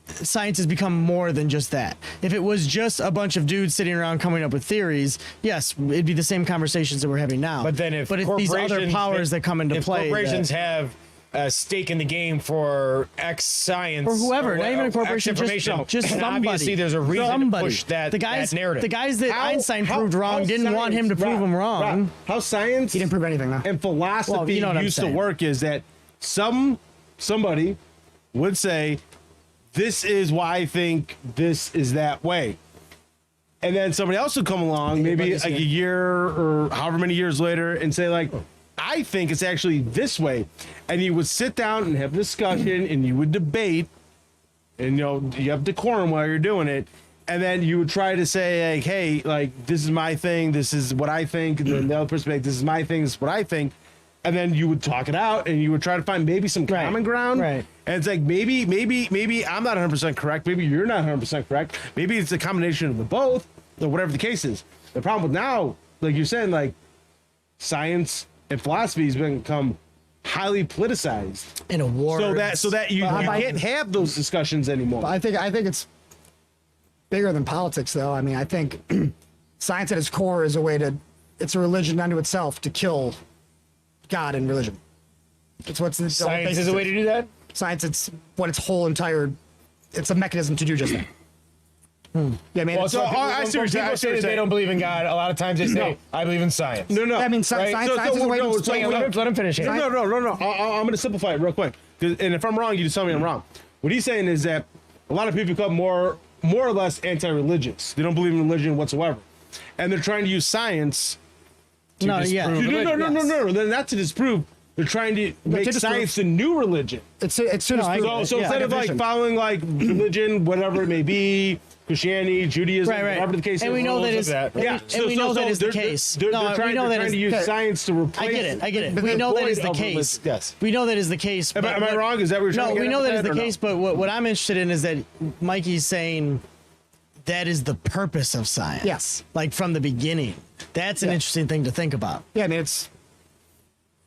Science has become more than just that. If it was just a bunch of dudes sitting around coming up with theories, yes, it'd be the same conversations that we're having now. But then if it's these other corporations- powers that come into if play, corporations that- have a stake in the game for X science or whoever, not even a X corporation, information, just and somebody. obviously there's a reason somebody. to push that, the guys, that narrative. The guys that Einstein proved how wrong didn't want him to science- prove them wrong. Rob, how science He didn't prove anything, though. and philosophy Well, you know what I'm used to saying. work is that somebody would say, this is why I think this is that way. And then somebody else would come along, maybe like a year or however many years later, and say, like, I think it's actually this way. And you would sit down and have a discussion and you would debate, and you have decorum while you're doing it. And then you would try to say, like, hey, like, this is my thing, this is what I think, and then the other person would be like, this is my thing, this is what I think. And then you would talk it out and you would try to find maybe some common ground. Right. And it's like, maybe I'm not 100% correct. Maybe you're not 100% correct. Maybe it's a combination of the both, or whatever the case is. The problem with now, like you're saying, like, science and philosophy has become highly politicized. in a war. So that you can't have those discussions anymore. I think it's bigger than politics, though. I mean, I think science at its core is it's a religion unto itself to kill God and religion. It's what's the whole Science basis is a of way it. to do that. Science. It's what its whole entire. It's a mechanism to do just that. Yeah, I mean, Well, it's, so I see what you're saying, I see people say what that you're they saying. don't believe in God. A lot of times they say, "I believe in science." No. I mean, Right? science, So- science is a way to no, so- explain. Let him finish. No. I'm going to simplify it real quick. And if I'm wrong, you just tell me I'm wrong. What he's saying is that a lot of people become more or less anti-religious. They don't believe in religion whatsoever, and they're trying to use science. no, yeah. No. They're not to disprove. They're trying to make to disprove. science the new religion. It's to disprove. So Yeah. instead of like Division. following like religion, whatever it may be, Christianity, Judaism, Right. whatever the case And is. we know that is. that. Yeah, And we know that is the case. They're No, trying, we know they're that trying is. to use science to replace. I get it. but We they're know that void is the of case. religion. Yes. We know that is the case. Am I but- wrong? Is that what you're trying No, to get we at know with that is the or no? case, but what I'm interested in is that Mikey's saying that is the purpose of science. Yes. Like from the beginning. That's an interesting thing to think about. Yeah, I mean, it's.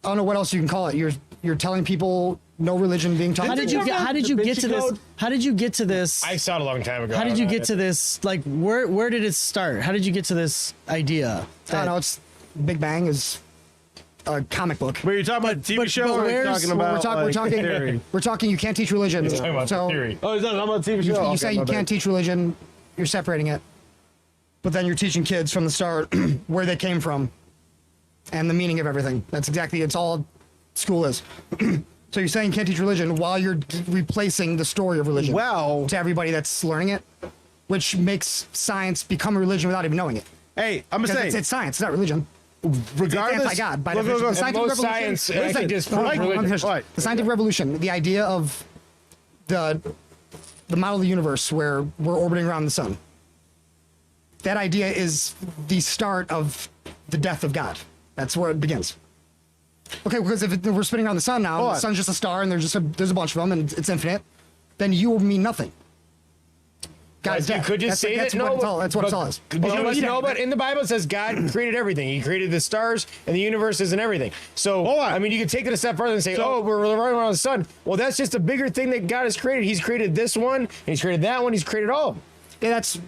I don't know what else you can call it. You're telling people no religion being taught. How did you get to this? How did you get to this? I saw it a long time ago. How did you get to this? Like, where did it start? How did you get to this idea? I don't know. It's Big Bang is a comic book. Were you talking about TV show? Or are you talking about We're talking. You can't teach religion. Talking about So theory. Oh, is that talking about TV show? you say you can't teach religion. You're separating it, but then you're teaching kids from the start where they came from and the meaning of everything. That's exactly. It's all school is. So you're saying you can't teach religion while you're replacing the story of religion. Well, to everybody that's learning it, which makes science become a religion without even knowing it. hey, I'm Because gonna say, it's science, it's not religion. regardless, It's anti-God by look, definition. look, The scientific most revolution. science, Wait a I think, second. is Hold on, proof hold on, religion. finish. Right. The scientific revolution, the idea of the model of the universe where we're orbiting around the sun. That idea is the start of the death of God. That's where it begins. Okay, because if we're spinning around the sun now, Hold the on. sun's just a star, and there's a bunch of them, and it's infinite. Then you will mean nothing. God is You dead. could just say that's that. No, what it's all. That's what it's all is. But in the Bible it says God created everything. He created the stars and the universes and everything. So, Hold on. I mean, you could take it a step further and say, oh, we're running around the sun. Well, that's just a bigger thing that God has created. He's created this one, and He's created that one. He's created all of them. Yeah, that's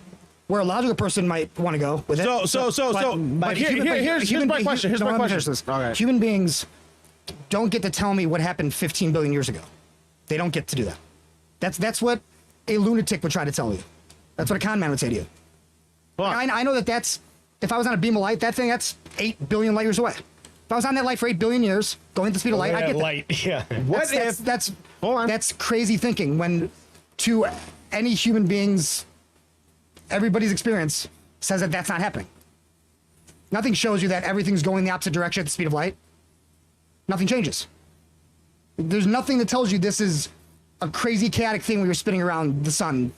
where a logical person might want to go with it. But here's my question. Here's my question. Okay. Human beings don't get to tell me what happened 15 billion years ago. They don't get to do that. That's what a lunatic would try to tell you. That's what a con man would say to you. I know that's, if I was on a beam of light, that's 8 billion light years away. If I was on that light for 8 billion years, going at the speed of light, I get that. light. Yeah. What Hold on. That's crazy thinking when to any human being's, everybody's experience says that that's not happening. Nothing shows you that everything's going the opposite direction at the speed of light. Nothing changes. There's nothing that tells you this is a crazy chaotic thing where you're spinning around the sun.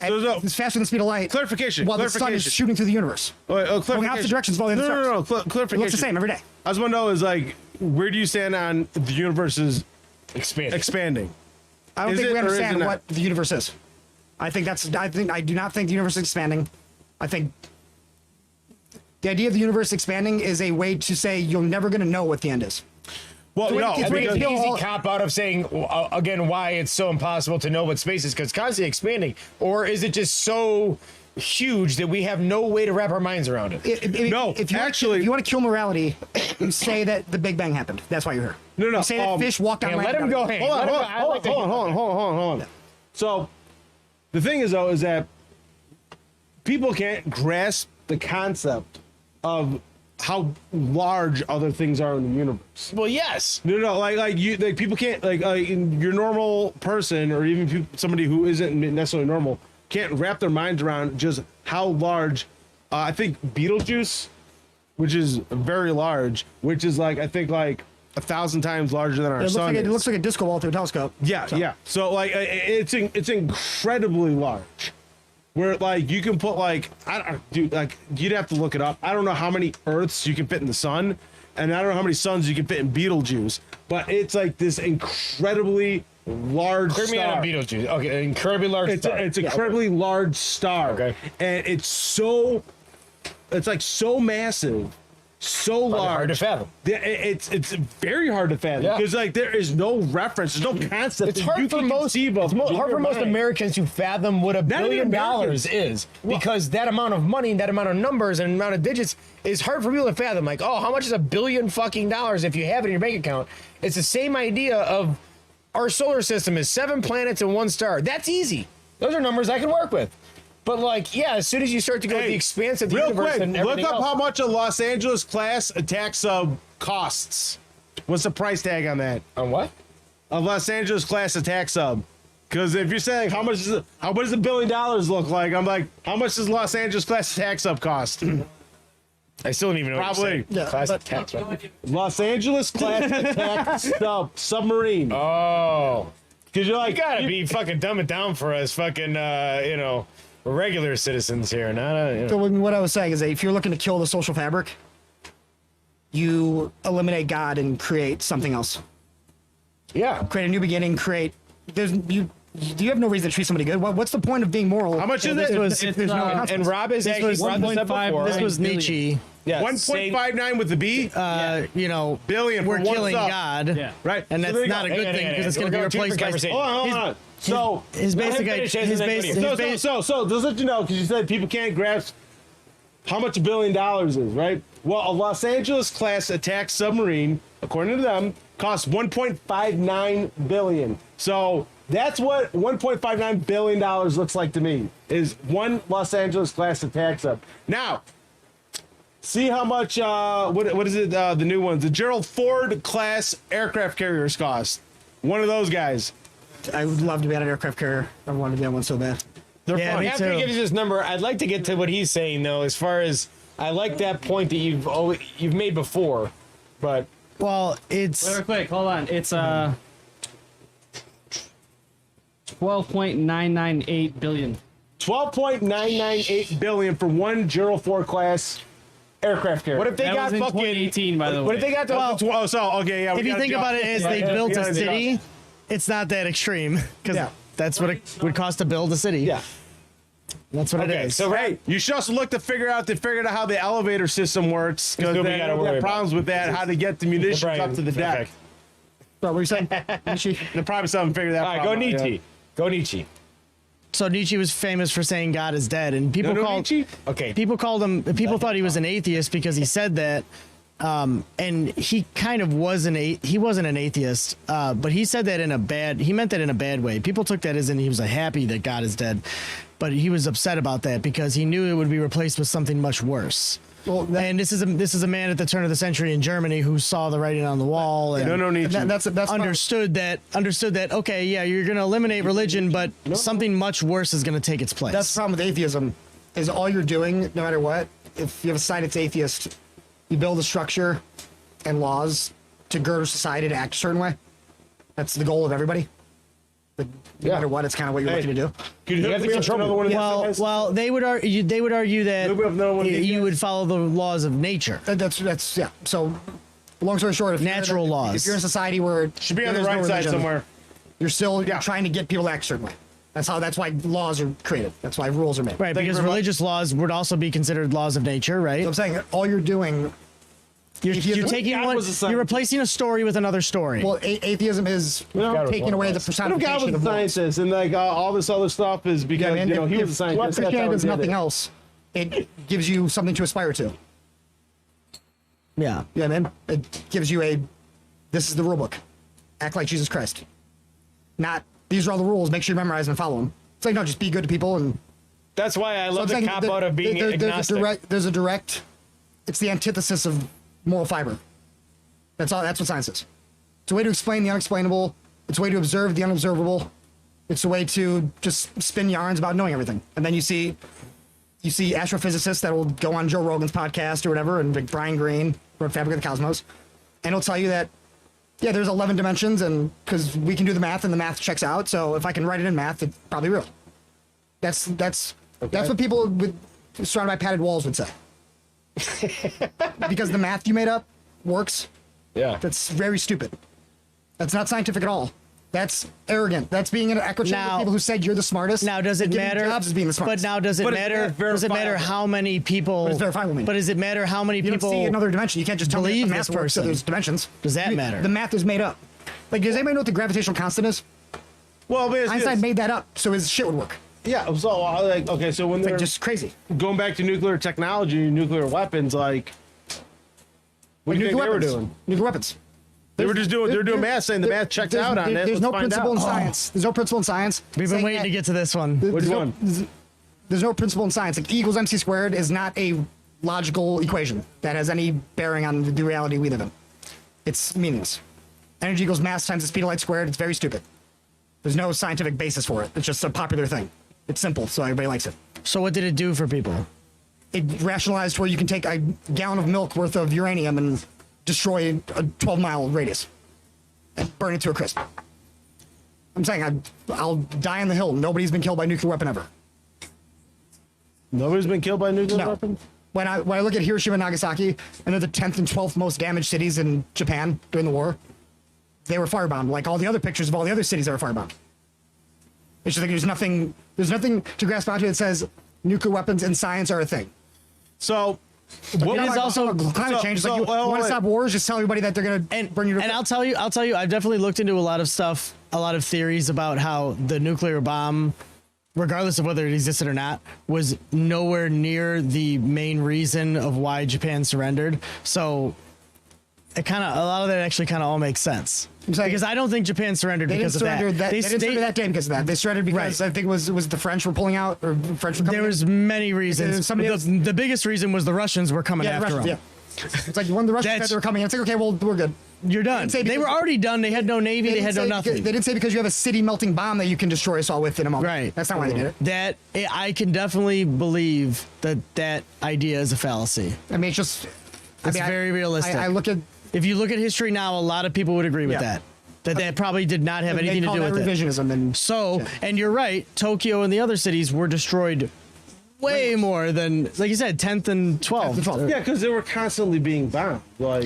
It's faster than the speed of light. Clarification. While the sun is shooting through the universe. Going opposite directions while the other stars. Clarification. It looks the same every day. I just want to know is like, where do you stand on the universe is Expanding. I don't Is think it we or is it understand not? what the universe is. I do not think the universe is expanding. I think the idea of the universe expanding is a way to say you're never going to know what the end is. well, So no, it's I think it's an Because- easy cop out of saying again why it's so impossible to know what space is because it's constantly expanding, or is it just so huge that we have no way to wrap our minds around it? No, if you actually- if you want to kill morality, you say that the Big Bang happened. That's why you're here. No, You say that fish walked on And land. let him go hang. hold on, Let him hold go. I like to- on. So, the thing is though, is that people can't grasp the concept of how large other things are in the universe. Well, yes. No, like people can't your normal person or even somebody who isn't necessarily normal can't wrap their minds around just how large. I think Beetlejuice, which is very large, which is like I think like 1,000 times larger than our sun. It looks like a disco ball through a telescope. Yeah. So like it's incredibly large. Where like you can put like dude, like you'd have to look it up. I don't know how many Earths you can fit in the sun, and I don't know how many suns you can fit in Beetlejuice. But it's like this incredibly large Clear me out star. on Beetlejuice. Okay, incredibly large star. It's incredibly large star. Okay. And it's like so massive, so large. hard to fathom. It's very hard to fathom Yeah. because like there is no reference, there's no concept. It's that hard you for can most. conceive of It's in hard your for most mind. Americans to fathom what $1 Not even billion Americans. is, because that amount of money, that amount of numbers, and amount of digits is hard for people to fathom. Like, oh, how much is $1 billion fucking dollars if you have it in your bank account? It's the same idea of our solar system is 7 planets and 1 star. That's easy. Those are numbers I can work with. But like, yeah, as soon as you start to go with the expanse of the real universe quick, and look everything up else, how much a Los Angeles class attack sub costs. What's the price tag on that? on what? A Los Angeles class attack sub. Because if you're saying how does $1 billion look like? I'm like, how much does Los Angeles class attack sub cost? I still don't even know. Probably. What you're saying. Classic tax, right? Los Angeles class attack submarine. Oh. Because you're You like, gotta be fucking dumb it down for us fucking, regular citizens here, not, So what I was saying is that if you're looking to kill the social fabric, you eliminate God and create something else. yeah. Create a new beginning. You have no reason to treat somebody good. What's the point of being moral? how much is This it? was if there's no and consequence? And Rob is actually was brought this up 1.5 before. This was billion. Nietzsche. Yeah, 1.59 with the B? Billion Billion for we're one killing sub. God. Yeah. Right. And So that's there you not go. a good thing because it's We're going to be going to a replaced by. different Hold on. So, His basic finish idea. his and then His go to base. so, because you said people can't grasp how much $1 billion is, right? Well, a Los Angeles class attack submarine, according to them, costs $1.59 billion. So that's what $1.59 billion looks like to me, is one Los Angeles class attack sub. Now, see how much, what is it, the new ones, the Gerald Ford class aircraft carriers cost. One of those guys. I would love to be on an aircraft carrier. I wanted to be on one so bad. They're Yeah, fun. me After he too. gives this number, I'd like to get to what he's saying though. As far as I like that point that you've made before, but Well, it's Real quick, hold on. It's 12.998 billion. $12.998 billion for one Gerald Ford class aircraft carrier. what if they That got was in fucking? 2018, by the way. What if they got the? Oh, so okay, yeah. if you think about it as they built a city, it's not that extreme because Yeah. that's what it would cost to build a city. Yeah. That's what it Okay, is. so Hey, you should also look to figure out how the elevator system works. Because Nobody they gotta have worry about problems with that. How to get the munitions Brian, up to the deck. okay. Bro, what are you saying? Nishi? They're probably something to figure that. All right, go problem out, Nietzsche. yeah. Go Nietzsche. So Nietzsche was famous for saying God is dead, and people No, called Nietzsche? Okay. people called him. People thought he was an atheist because he said that. And he kind of was he wasn't an atheist, but he said that he meant that in a bad way. People took that as in he was happy that God is dead, but he was upset about that because he knew it would be replaced with something much worse. Well, And this is a man at the turn of the century in Germany who saw the writing on the wall and No, Nietzsche. that's understood that okay, yeah, you're going to eliminate religion, but something much worse is going to take its place. That's the problem with atheism, is all you're doing, no matter what, if you have a side that's atheist, you build a structure and laws to gird society to act a certain way. That's the goal of everybody. But no matter what, it's kind of what you're looking to do. Could you have to hook me up control with another one of these guys? Well, they would argue that Maybe we have another one of these you guys? would follow the laws of nature. That's yeah. So, long story short, if Natural laws. If you're in a society where Should be on the there's no right side religion, somewhere. you're still trying to get people to act a certain way. That's why laws are created. That's why rules are made. Right, Thank you because very much. religious laws would also be considered laws of nature, right? So I'm saying all you're doing. You're atheism- taking God one, was a scientist. you're replacing a story with another story. Well, atheism is God was taking one away of the us. What if God personification was of a laws. scientist and like all this other stuff is because Yeah, man, he was a if scientist? That's how Christianity he does did nothing it. else, it gives you something to aspire to. yeah. Yeah, man. It gives you this is the rule book. Act like Jesus Christ. Not, these are all the rules. Make sure you memorize them and follow them. It's like, no, just be good to people. And That's why I so love I'm the saying cop out of being agnostic. there's a direct, it's the antithesis of moral fiber. That's all. That's what science is. It's a way to explain the unexplainable. It's a way to observe the unobservable. It's a way to just spin yarns about knowing everything. And then you see astrophysicists that will go on Joe Rogan's podcast or whatever, and like Brian Greene wrote Fabric of the Cosmos, and he'll tell you that, yeah, there's 11 dimensions, and because we can do the math and the math checks out, so if I can write it in math, it's probably real. That's what people surrounded by padded walls would say. Because the math you made up works. Yeah. That's very stupid. That's not scientific at all. That's arrogant. That's being in an echo chamber Now- with people who said you're the smartest. Now, does it and giving matter? Jobs as being the But smartest. now, does it But it's matter? not Does it matter verifiable. how many people? But it's verifiable. But does it matter how many you don't people? see another dimension. You can't just tell me believe that the this math works, so person? there's dimensions. Does that You- matter? The math is made up. Like, does anybody know what the gravitational constant is? Well, but Einstein made that up, so his shit would work. yeah. So like, okay, so when It's they're like just crazy. going back to nuclear technology, nuclear weapons, like, what do you think they were doing? Nuclear weapons. They were just doing. They're doing math, saying the math checks out on it. There's Let's no find principle out. in science. There's no principle in science. We've been saying waiting that- to get to this one. Which there's no- one? There's no principle in science. Like E equals MC squared is not a logical equation that has any bearing on the reality we live in. It's meaningless. Energy equals mass times the speed of light squared. It's very stupid. There's no scientific basis for it. It's just a popular thing. It's simple, so everybody likes it. So what did it do for people? It rationalized where you can take a gallon of milk worth of uranium and destroy a 12-mile radius and burn it to a crisp. I'm saying I'll die on the hill. Nobody's been killed by a nuclear weapon ever. Nobody's been killed by nuclear No. weapons. When I look at Hiroshima and Nagasaki, and they're the 10th and 12th most damaged cities in Japan during the war, they were firebombed, like all the other pictures of all the other cities that were firebombed. It's just like there's nothing to grasp onto that says nuclear weapons and science are a thing. So, What is also- climate change. It's like you want to stop wars, just tell everybody that they're gonna burn you. And I'll tell you, I've definitely looked into a lot of stuff, a lot of theories about how the nuclear bomb regardless of whether it existed or not, was nowhere near the main reason of why Japan surrendered. So it kind of, a lot of that actually kind of all makes sense. Exactly. Because I don't think Japan surrendered They because didn't of surrender that. they didn't surrender that day because of that. They surrendered because Right. I think it was the French were pulling out or French were coming There in. was many reasons. somebody But else- the biggest reason was the Russians were coming Yeah, the after Russians, them. yeah. It's like when the Russians said That's- they were coming in, it's like, okay, well, we're good. You're done. say They were because- already done. They had no navy. They didn't had no say nothing. They didn't say because you have a city melting bomb that you can destroy us all with in a moment. Right. That's not why they did it. That I can definitely believe that idea is a fallacy. I mean, it's just. It's very realistic. I look at. If you look at history now, a lot of people would agree with Yeah. that probably did not have anything they to call do that with it. revisionism and. So, and you're right, Tokyo and the other cities were destroyed way more than, like you said, 10th and 12th. 10th and 12th. Yeah, because they were constantly being bombed. Like,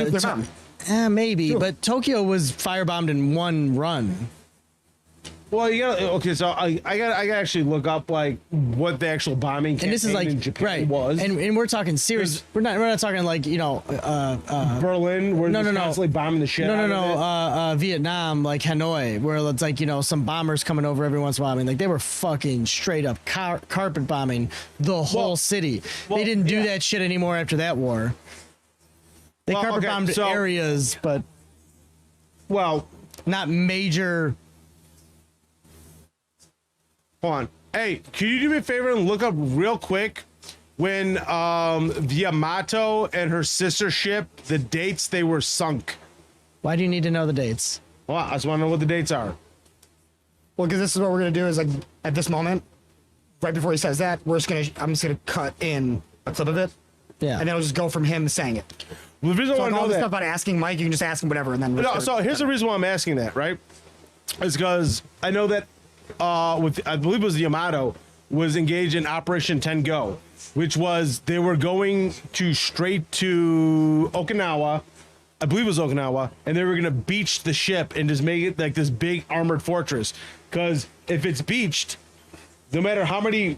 Nuclear bomb. Maybe, Sure. but Tokyo was firebombed in one run. well, you got okay. So I got actually look up like what the actual bombing campaign And this is like, in Japan right, was. and we're talking serious. We're not talking like, Berlin, where No, they're no, no. constantly bombing the shit. out of it. Vietnam, like Hanoi, where it's like, some bombers coming over every once in a while. I mean, like they were fucking straight up carpet bombing the whole city. They didn't do that shit anymore after that war. They Well, carpet okay, bombed so- areas, but Well, not major. hold on. Hey, can you do me a favor and look up real quick when the Yamato and her sister ship, the dates they were sunk? Why do you need to know the dates? Well, I just want to know what the dates are. Well, because this is what we're gonna do is like at this moment, right before he says that, I'm just gonna cut in a clip of it, Yeah. and then it'll just go from him saying it. Well, the reason I So want like, to all know the that. stuff about asking Mike, you can just ask him whatever, and then. No, so here's the reason why I'm asking that, right? Is because I know that with I believe it was the Yamato was engaged in Operation 10 Go, which was they were going to straight to Okinawa. I believe it was Okinawa, and they were gonna beach the ship and just make it like this big armored fortress. Because if it's beached, no matter how many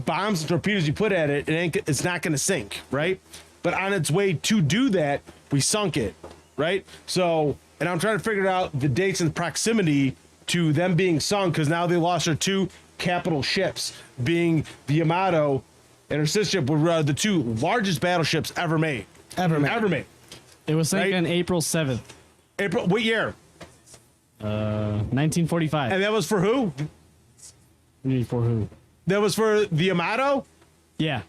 bombs and torpedoes you put at it, it's not gonna sink, right? But on its way to do that, we sunk it, right? So, and I'm trying to figure out the dates and proximity to them being sunk because now they lost their two capital ships, being the Yamato and her sister ship were the two largest battleships ever made. Ever made. Ever made. It was sunk Right. on April 7th, April, what year? 1945. And that was for who? For who? That was for the Yamato? Yeah.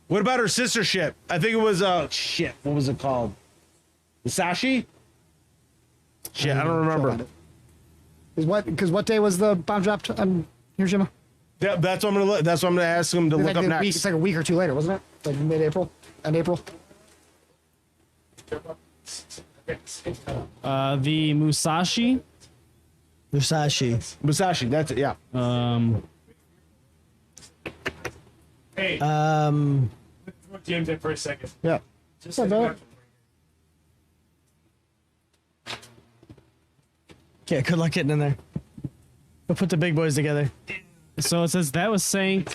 What about her sister ship? I think it was, shit, what was it called? The Sashi? Shit, I don't remember. Because what day was the bomb dropped on Hiroshima? That's what I'm gonna look. That's what I'm gonna ask him to look Like up the next. week, it's like a week or two later, wasn't it? Like mid-April, end April. The Musashi. Musashi. Musashi, that's it. Yeah. James in for a second. Yeah. Just What's up, Yeah, good luck getting in there. We'll put the big boys together. So it says that was sank.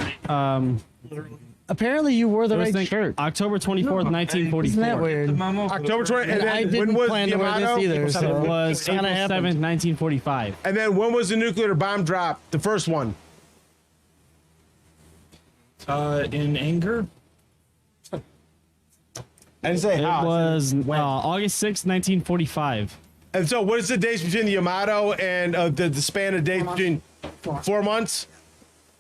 Apparently, you wore the It was right sank shirt. October 24th, 1944. Isn't that weird? October 20. And And I then didn't when was plan to wear this Yamato? either. It So was it's kinda April 7th, happened. 1945. And then when was the nuclear bomb drop? The first one. In anger? I didn't say It how. was August 6th, 1945. And so, what is the dates between the Yamato and the span of dates between 4 months?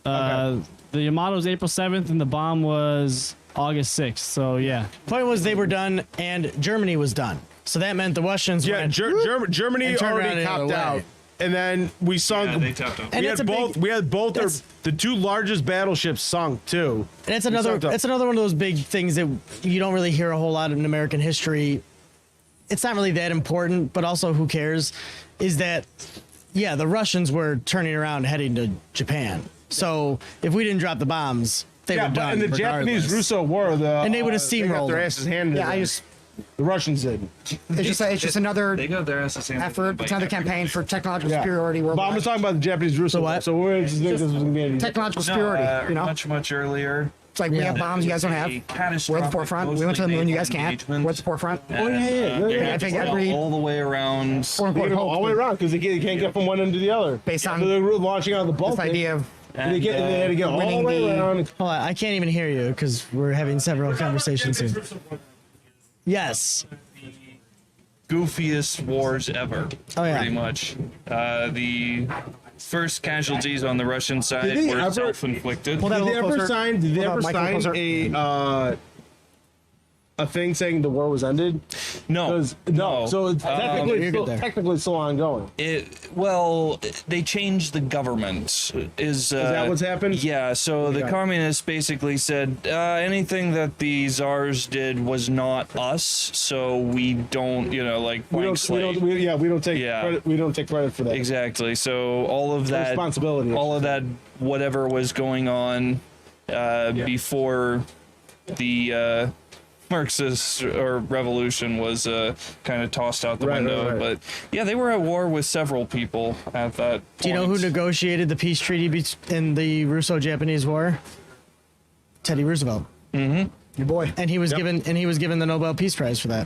The Yamato's April 7th, and the bomb was August 6th. So yeah, Point was they were done and Germany was done. So that meant the Russians Yeah, went, Germany And turned around already the other copped out, way. and then we sunk. Yeah, they tapped out. And we that's had a both. big- We had both that's- the two largest battleships sunk too. and it's another sucked up. it's another one of those big things that you don't really hear a whole lot in American history. It's not really that important, but also who cares? Is that yeah, the Russians were turning around heading to Japan. So if we didn't drop the bombs, they Yeah, were but done. in the regardless. Japanese-Russo War, And they would've they got steamrolled their them. asses handed. Yeah, to I them. just The Russians did. it's just another They got their asses handed to them effort. by It's another Japanese. campaign for technological Yeah. superiority. But I'm Worldwide. just talking about the Japanese-Russo. So War. what? So we're just think this was gonna be Technological No, superiority. You know, much earlier. It's like we have bombs you guys don't have. We're at the forefront. We went to the moon. You guys can't. We're at the forefront. Oh yeah. I think every all the way around. quote unquote All the way hope around because they can't get from one end to the other. based on So they're launching out of the this Baltic. idea of They had to get all the winning way the- around. Hold on, I can't even hear you because we're having several conversations here. Yes. Goofiest wars ever. Oh, yeah. Pretty much. The first casualties on the Russian side Did they were ever- self-inflicted. Pull that Did a they little ever closer. sign? Did they Hold ever on, Michael, sign a thing saying the war was ended? No, 'Cause- no. So it's technically, You're good there. technically still ongoing. Well, they changed the government. Is that what's happened? Yeah. So the Okay. communists basically said anything that the czars did was not us, so we don't, like We blank don't. We slate. don't. We don't take. Yeah. Credit, we don't take credit for that. Exactly. So all of that responsibility, I all of should that, whatever was going on before the Marxist or revolution was kind of tossed out the Right, window. right. But yeah, they were at war with several people at that. Do you know who point. negotiated the peace treaty in the Russo-Japanese War? Teddy Roosevelt, your boy. and he was given the Nobel Peace Prize for that.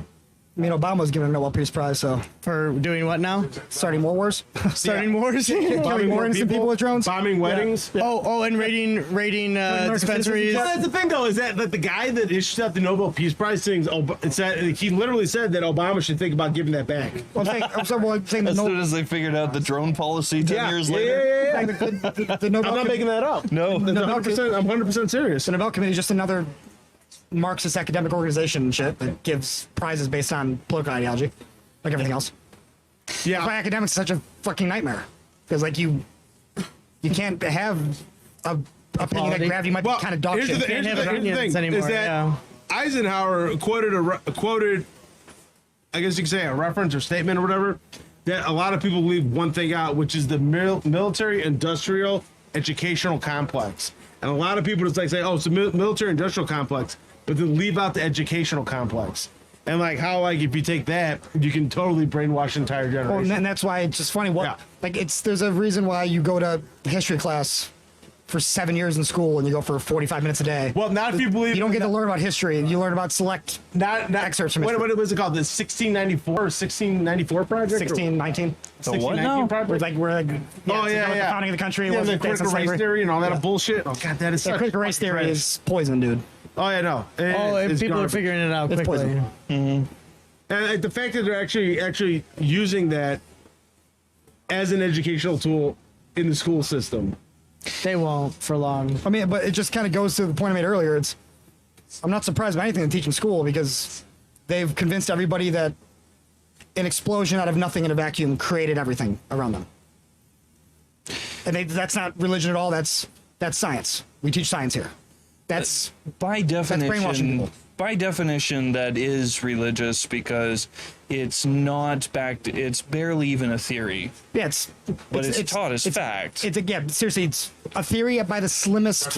I mean, Obama was given a Nobel Peace Prize, so For doing what now? starting more wars, Starting wars. killing more innocent people with drones. bombing weddings. And raiding dispensaries. Well, that's the thing, though, is that the guy that issued out the Nobel Peace Prize things, he literally said that Obama should think about giving that back. I'm saying the As soon Nobel, as they figured out the drone policy 10 years later. Yeah. the I'm Nobel, not making that up. No. That's 100%, I'm 100% serious. the Nobel Committee is just another Marxist academic organization and shit that gives prizes based on political ideology, like everything else. That's why Yeah. academics is such a fucking nightmare, because like you can't have a opinion that Equality. gravity might be kind of dog here's shit. the, here's Can't the, have here's the opinions thing, anymore, is that yeah. Eisenhower quoted, I guess you could say a reference or statement or whatever, that a lot of people leave one thing out, which is the military industrial educational complex. And a lot of people just like say, oh, it's a military industrial complex, but then leave out the educational complex. And like how, like, if you take that, you can totally brainwash an entire Well, generation. and that's why it's just funny. Yeah. There's a reason why you go to history class for 7 years in school and you go for 45 minutes a day. Well, not if you believe You don't get to learn about history. You learn about select not excerpts from what, history. what was it called? The 1694 or 1694 project? 16, 19. The what 1619 now? project? We're like, Oh it's yeah, about yeah. the founding of the country. Yeah, was the based on critical race slavery. theory and all that bullshit. Oh god, that is Yeah, such critical race fucking theory trash. is poison, dude. Oh yeah, no. And people are figuring it out It's quickly. poison. And the fact that they're actually using that as an educational tool in the school system. They won't for long. I mean, but it just kind of goes to the point I made earlier. I'm not surprised by anything they teach in school because they've convinced everybody that an explosion out of nothing in a vacuum created everything around them. And that's not religion at all. That's science. We teach science here. That's By brainwashing definition, people. that is religious because it's not backed. It's barely even a theory, yeah. but it's taught as fact. Seriously, it's a theory by the slimmest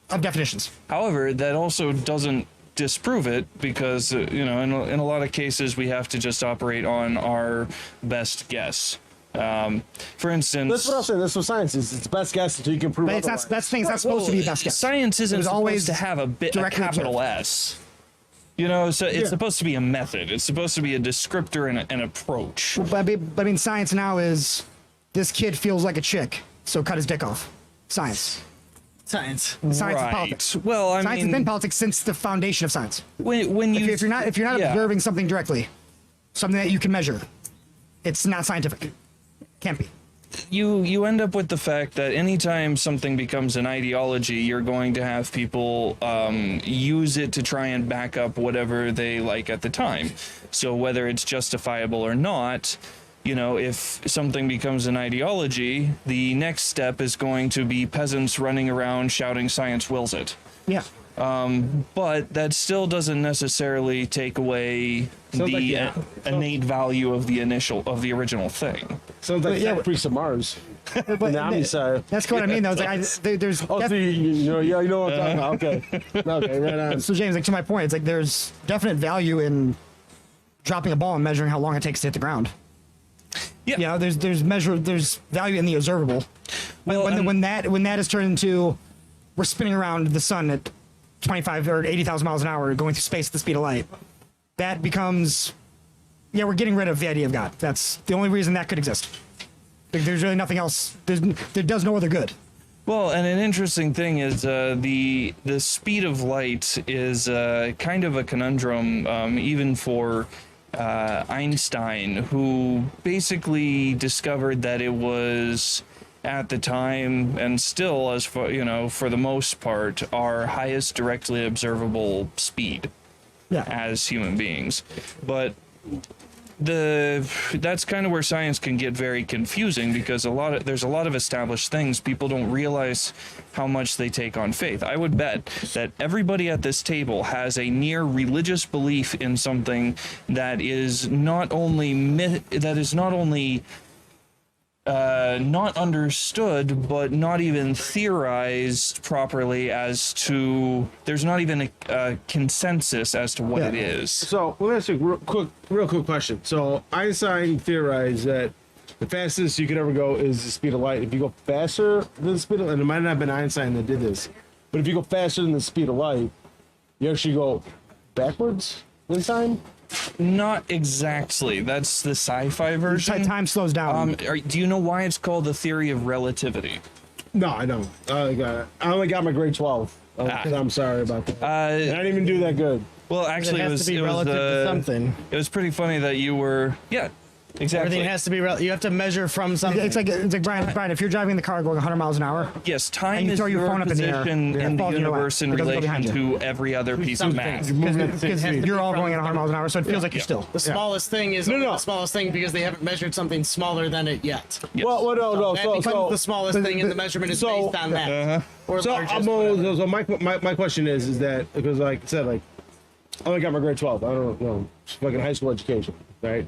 of definitions. However, that also doesn't disprove it because in a lot of cases we have to just operate on our best guess. For instance, That's what I'm saying. That's what science is. It's best guess until you can prove But it's otherwise. not. That's things not supposed to be best guess. Science isn't It was supposed always to have a directly capital observed. S. So it's supposed to be a method. It's supposed to be a descriptor and an approach. But I mean, science now is this kid feels like a chick, so cut his dick off. Science. Science. Science Right. is politics. Well, I Science has mean, been politics since the foundation of science. when you If you're not yeah. observing something directly, something that you can measure, it's not scientific. Can't be. you end up with the fact that anytime something becomes an ideology, you're going to have people use it to try and back up whatever they like at the time. So whether it's justifiable or not, if something becomes an ideology, the next step is going to be peasants running around shouting "Science wills it." Yeah. But that still doesn't necessarily take away Sounds the like, yeah. innate value of the original thing. Sounds like yeah, yeah, priest of Mars. But The Nami side. that's what I mean, though. It's like there's Oh, so you know what I'm talking about. Okay. Okay, right on. so James, like to my point, it's like there's definite value in dropping a ball and measuring how long it takes to hit the ground. Yeah. There's value in the observable. Well, when that is turned into we're spinning around the sun at 25 or 80,000 miles an hour, going through space at the speed of light. That becomes, yeah, we're getting rid of the idea of God. That's the only reason that could exist. There's really nothing else. There does no other good. Well, and an interesting thing is the speed of light is kind of a conundrum, even for Einstein, who basically discovered that it was at the time and still, as for for the most part, our highest directly observable speed as human beings, but that's kind of where science can get very confusing, because there's a lot of established things people don't realize how much they take on faith. I would bet that everybody at this table has a near religious belief in something that is not only not understood, but not even theorized properly as to. There's not even a consensus as to what it is. So let me ask you a real quick question. So Einstein theorized that the fastest you could ever go is the speed of light. If you go faster than the speed of light, and it might not have been Einstein that did this, but if you go faster than the speed of light, you actually go backwards in time? Not exactly. That's the sci-fi version. Time slows down. Do you know why it's called the theory of relativity? No, I don't. I only got my grade 12. I'm sorry about that. I didn't even do that good. Well, actually, It has to be relative to something. It was pretty funny that you were. Yeah, exactly. Everything has to be. You have to measure from something. it's like Brian, if you're driving the car going 100 miles an hour, Yes, time And you is throw your your phone up in the air, position in the falls in your lap. universe in It doesn't go relation behind to every other piece of math. because you're all going at 100 miles an hour, so it feels like you're still. The smallest thing is only the smallest thing because they haven't measured something smaller than it yet. Yes. Well, no. That So becomes the smallest thing, and the measurement is so- based on that. Or So, largest, whatever. so my question is that, because like I said, like I only got my grade 12. I don't know, fucking high school education, right?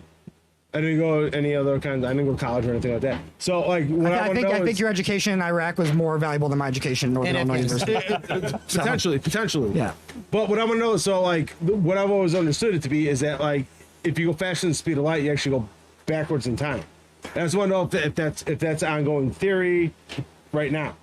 I didn't go any other kinds. I didn't go to college or anything like that. So like, what I I think your education in Iraq was more valuable than my education in Northern And Illinois Afghanistan. University. potentially. Yeah. But what I want to know is, so like, what I've always understood it to be is that like, if you go faster than the speed of light, you actually go backwards in time. And I just want to know if that's ongoing theory right now.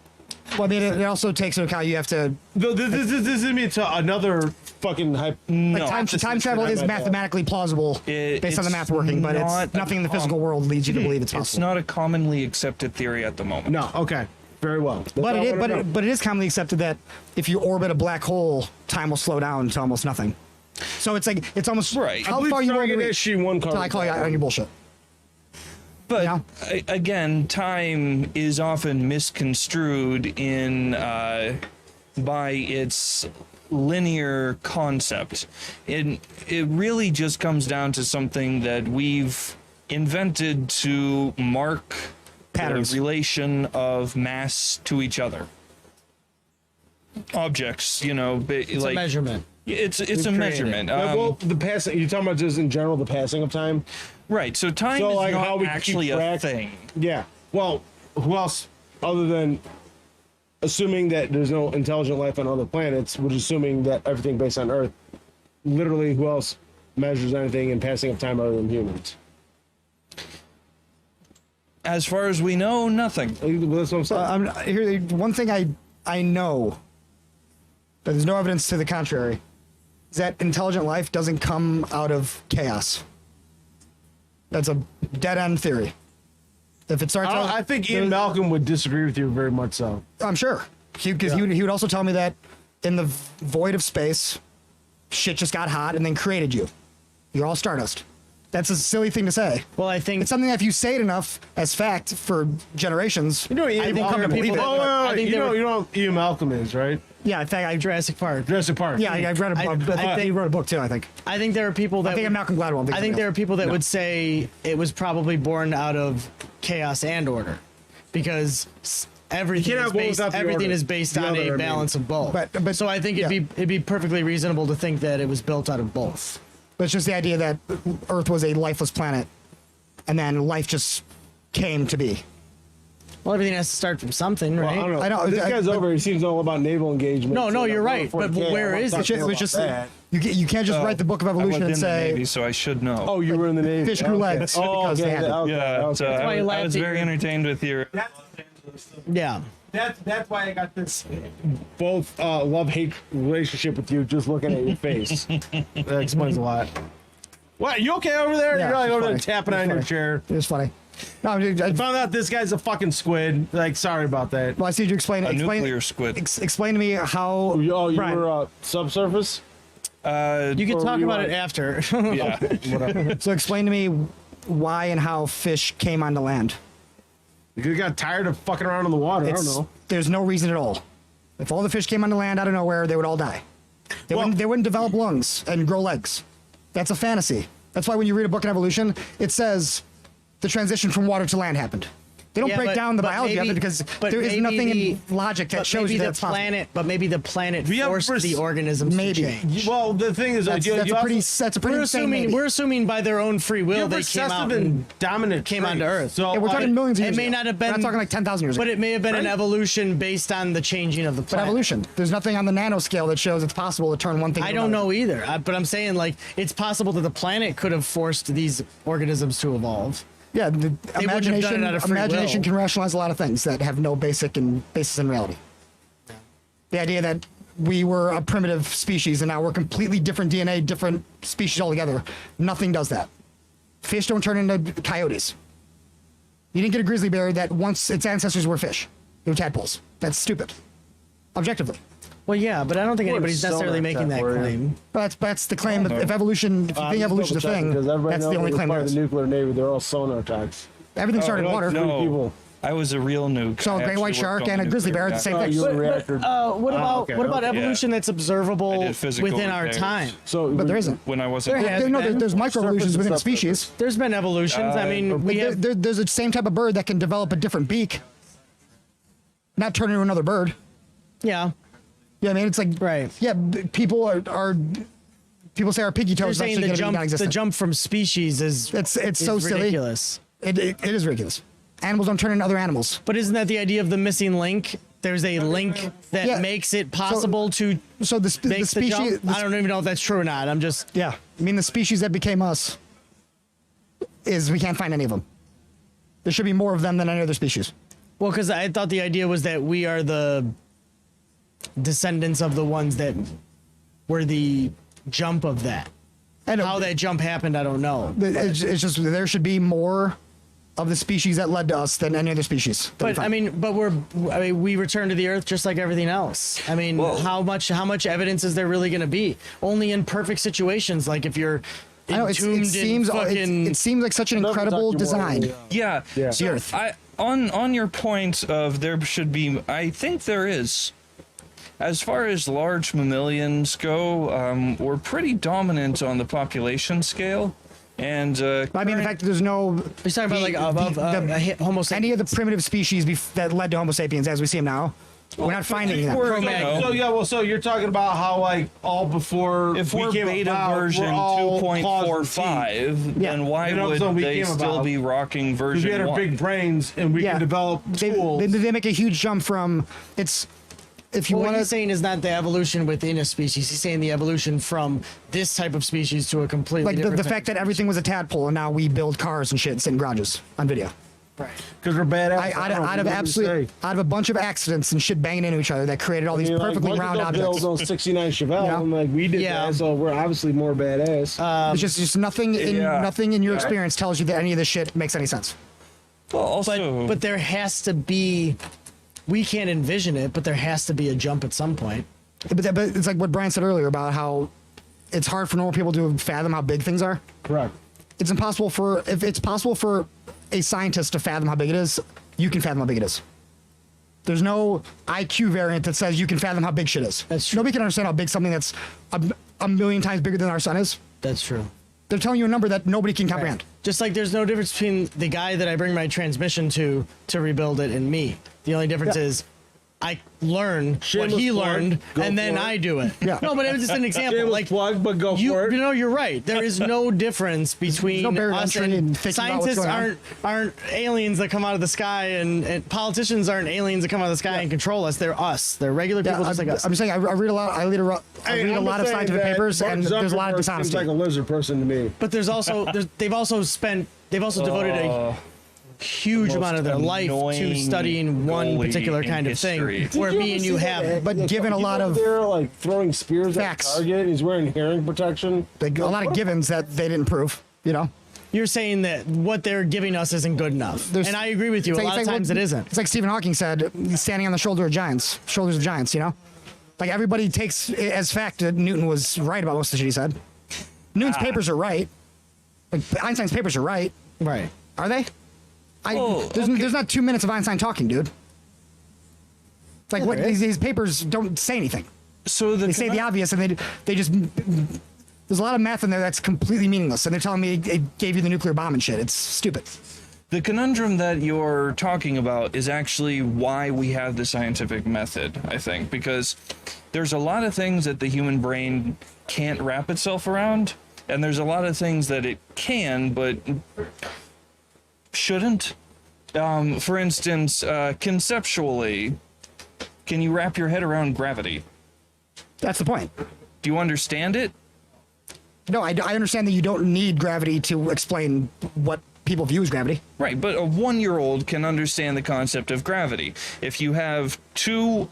Well, I mean, it also takes into account you have to. This is me to another fucking hype. Like time travel is mathematically plausible based on the math working, but it's nothing in the physical world leads you to believe it's possible. It's not a commonly accepted theory at the moment. No, okay, very well. That's But all I wanna know. it is commonly accepted that if you orbit a black hole, time will slow down to almost nothing. So it's like it's almost Right. how far you want to reach issue one until I call you out on your bullshit. But Yeah. again, time is often misconstrued in by its linear concept. It really just comes down to something that we've invented to mark Patterns. the relation of mass to each other. Objects, It's a measurement. It's a created it. measurement. Well, the passing. You're talking about just in general the passing of time. Right. So time So, is like, not how we actually keep a track- thing. Yeah. Well, who else other than assuming that there's no intelligent life on other planets, which is assuming that everything based on Earth, literally, who else measures anything in passing of time other than humans? As far as we know, nothing. That's what I'm saying. Here, one thing I know, but there's no evidence to the contrary, is that intelligent life doesn't come out of chaos. That's a dead end theory. If it starts out, I think Ian Malcolm would disagree with you very much so. I'm sure, because he would also tell me that in the void of space, shit just got hot and then created you. You're all stardust. That's a silly thing to say. Well, I think It's something that if you say it enough as fact for generations, You know, Ian people come to Malcolm. believe it. Oh, I think you they know, were- you know who Ian Malcolm is, right? Yeah, in fact, Jurassic Park. Jurassic Park. I've read a book. I think he wrote a book too. I think. I think there are people that I think I'm Malcolm Gladwell. I think there are people that would say it was probably born out of chaos and order, because everything You can't is have one based, without the everything order. is based The on other, I a mean. balance of both. But- so I think it'd be perfectly reasonable to think that it was built out of both. But it's just the idea that Earth was a lifeless planet, and then life just came to be. Well, everything has to start from something, Well, right? I don't know. I know, This guy's but- over. He seems all about naval engagement. No, you're right, but where is it? It's just you can't just write the book of I was evolution in and the say Navy, so I should know. Oh, you were in the Navy. Fish grew legs because they had it. Okay. yeah. So why you I laughed was at very your- entertained with your. Yeah. That's why I got this both love-hate relationship with you just looking at your face. That explains a lot. What? You okay over there? Yeah, You're like it's over there funny. tapping It's on your funny. chair. It was funny. No, dude, I found out this guy's a fucking squid. Like, sorry about that. well, I see you explain. A Explain, nuclear squid. explain to me how. Oh, you Brian, were subsurface? You can Or talk you about are- it after. Yeah. Whatever. So explain to me why and how fish came onto land. You got tired of fucking around in the water. I don't know. There's no reason at all. If all the fish came onto land out of nowhere, they would all die. They wouldn't develop lungs and grow legs. That's a fantasy. That's why when you read a book in evolution, it says the transition from water to land happened. They don't Yeah, break but- down the but biology of maybe- it because but there is maybe nothing the- in logic that But shows maybe you the that it's possible. planet, but maybe the planet We have forced pers- the organisms Maybe. to change. Well, the thing is, That's, you that's a also- pretty We're insane assuming maybe. we're assuming by their own free you will have they came out recessive and and dominant came traits. onto Earth. So Yeah, we're talking millions of it years may ago. not have We're been not talking like 10,000 years but ago. it may have been an Right. evolution based on the changing of the But planet. evolution. There's nothing on the nanoscale that shows it's possible to turn one thing I into don't another. know either, but I'm saying like it's possible that the planet could have forced these organisms to evolve. Yeah, the wouldn't have done imagination, it out of free imagination will. can rationalize a lot of things that have no basis in reality. The idea that we were a primitive species and now we're completely different DNA, different species altogether. Nothing does that. Fish don't turn into coyotes. You didn't get a grizzly bear that once its ancestors were fish. They were tadpoles. That's stupid. Objectively. Well, yeah, but I don't think We're anybody's selling necessarily that making that for you. claim. But that's the claim. That if evolution, if you think evolution's a thing, because everybody that's knows the only we're claim part there of is. the nuclear navy. They're all sonar types. Everything started in water. No, people. I was a real nuke. So a I great actually white worked shark on and a the grizzly nuclear bear are the same reactor. thing. You reactor. What about okay, what about okay. evolution that's I observable did physical within our repairs. time? So, But there isn't. When I wasn't. There has No, been. there's microevolutions within a Surface species. There's been evolutions. I mean, we have There's the same type of bird that can develop a different beak, not turn into another bird. yeah. Yeah, I mean it's like Right. Yeah, people are people say our pinky You're toes are saying actually the going to be jump non-existent. the jump from species is It's is so silly. ridiculous. It is ridiculous. Animals don't turn into other animals. But isn't that the idea of the missing link? There's a link that Yeah. makes it possible to So the make the species. jump. I don't even know if that's true or not. I'm just Yeah, I mean the species that became us is we can't find any of them. There should be more of them than any other species. well because I thought the idea was that we are the descendants of the ones that were the jump of that. And How that jump happened, I don't know. it's just there should be more of the species that led to us than any other species. that we But I find. mean, we return to the earth just like everything else. I mean, Well- how much evidence is there really going to be? Only in perfect situations, like if you're I know it entombed seems in fucking. it seems like such an Never incredible talked to design. Warren, Yeah. Yeah. So The Earth. on your point of there should be, I think there is. As far as large mammalians go, we're pretty dominant on the population scale, and I mean, the fact that there's no You're talking about like above Homo sapiens. any of the primitive species that led to Homo sapiens as we see them now. We're not finding them. we're, So yeah, well, so you're talking about how like all before if we we're came beta about, version we're all claws and teeth. 2.45, then why You know, would so we they came still about. be rocking Because version we had our 1? big brains and we Yeah. can develop They, tools. they make a huge jump from it's. If you Well, what want he's to, saying is not the evolution within a species. He's saying the evolution from this type of species to a completely like the different type fact of that everything was a tadpole and now we build cars and shit and sit in garages on video. Because we're badass. Out of a bunch of accidents and shit banging into each other that created all these perfectly round objects. on 69 Chevelle. Yeah. I'm like, we did Yeah. that, so we're obviously more badass. It's just nothing in Yeah. nothing in your experience tells you that any of this shit makes any sense. Well, also, but there has to be. We can't envision it, but there has to be a jump at some point. But it's like what Brian said earlier about how it's hard for normal people to fathom how big things are. Correct. It's impossible for if it's possible for a scientist to fathom how big it is, you can fathom how big it is. There's no IQ variant that says you can fathom how big shit is. That's true. Nobody can understand how big something that's a million times bigger than our sun is. That's true. They're telling you a number that nobody can comprehend. Just like there's no difference between the guy that I bring my transmission to rebuild it and me. The only difference Yeah. is I learn Shameless what he plug. learned Go and then for it. I do it. Yeah. No, but it was just an example. Shameless Like plug, but go you, for it. you know, you're right. There is no difference between no barrier to us entry and and thinking about what's scientists going on. aren't aliens that come out of the sky and politicians aren't aliens that come out of the sky and control us. They're us. They're regular people just like us. I'm saying I read a lot. I read a I'm lot of saying scientific that papers, Mark and there's a lot of Zuckerberg dishonesty. Seems like a lizard person to me. But they've also devoted huge most amount of their life to annoying studying one goalie particular in kind of history. thing, where Did me and you ever see that? have. But given a He's lot over of there like throwing spears facts. at the target. He's wearing hearing protection. a lot of givens that they didn't prove. You know, You're saying that what they're giving us isn't good enough, There's- and I agree with you. A lot of times it isn't. It's like Stephen Hawking said, standing on the shoulders of giants. You know, like everybody takes it as fact that Newton was right about most of the shit he said. Newton's papers are right. Like Einstein's papers are right. Right. Are they? Oh, There's not 2 minutes of Einstein talking, dude. It's like what there is. these papers don't say anything. So They say the obvious, and they just. There's a lot of math in there that's completely meaningless, and they're telling me it gave you the nuclear bomb and shit. It's stupid. The conundrum that you're talking about is actually why we have the scientific method, I think, because there's a lot of things that the human brain can't wrap itself around, and there's a lot of things that it can, but shouldn't. For instance, conceptually, can you wrap your head around gravity? That's the point. Do you understand it? No, I understand that you don't need gravity to explain what people view as gravity. Right, but a 1-year-old can understand the concept of gravity. If you have two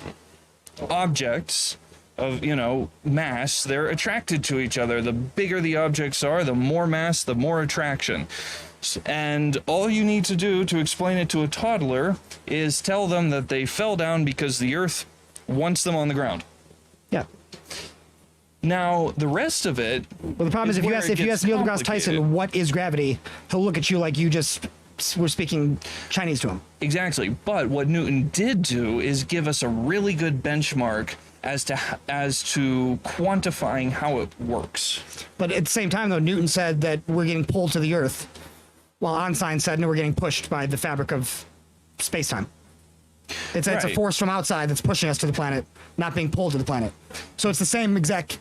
objects of, mass, they're attracted to each other. The bigger the objects are, the more mass, the more attraction. And all you need to do to explain it to a toddler is tell them that they fell down because the Earth wants them on the ground. Yeah. Now, the rest of it. Well, the problem is if you where ask it gets Neil deGrasse Tyson complicated. what is gravity, he'll look at you like you just were speaking Chinese to him. Exactly. But what Newton did do is give us a really good benchmark as to quantifying how it works. But at the same time, though, Newton said that we're getting pulled to the Earth, while Einstein said no, we're getting pushed by the fabric of space-time. It's a Right. force from outside that's pushing us to the planet, not being pulled to the planet. So it's the same exact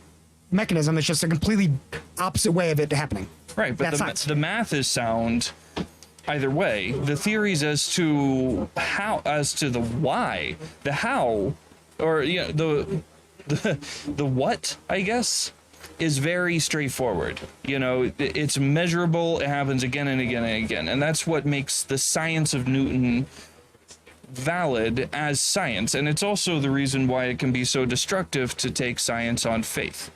mechanism. It's just a completely opposite way of it happening. Right, but That's science. the math is sound either way. The theories as to the why, the how, or the what, I guess, is very straightforward. It's measurable. It happens again and again and again, and that's what makes the science of Newton valid as science. And it's also the reason why it can be so destructive to take science on faith,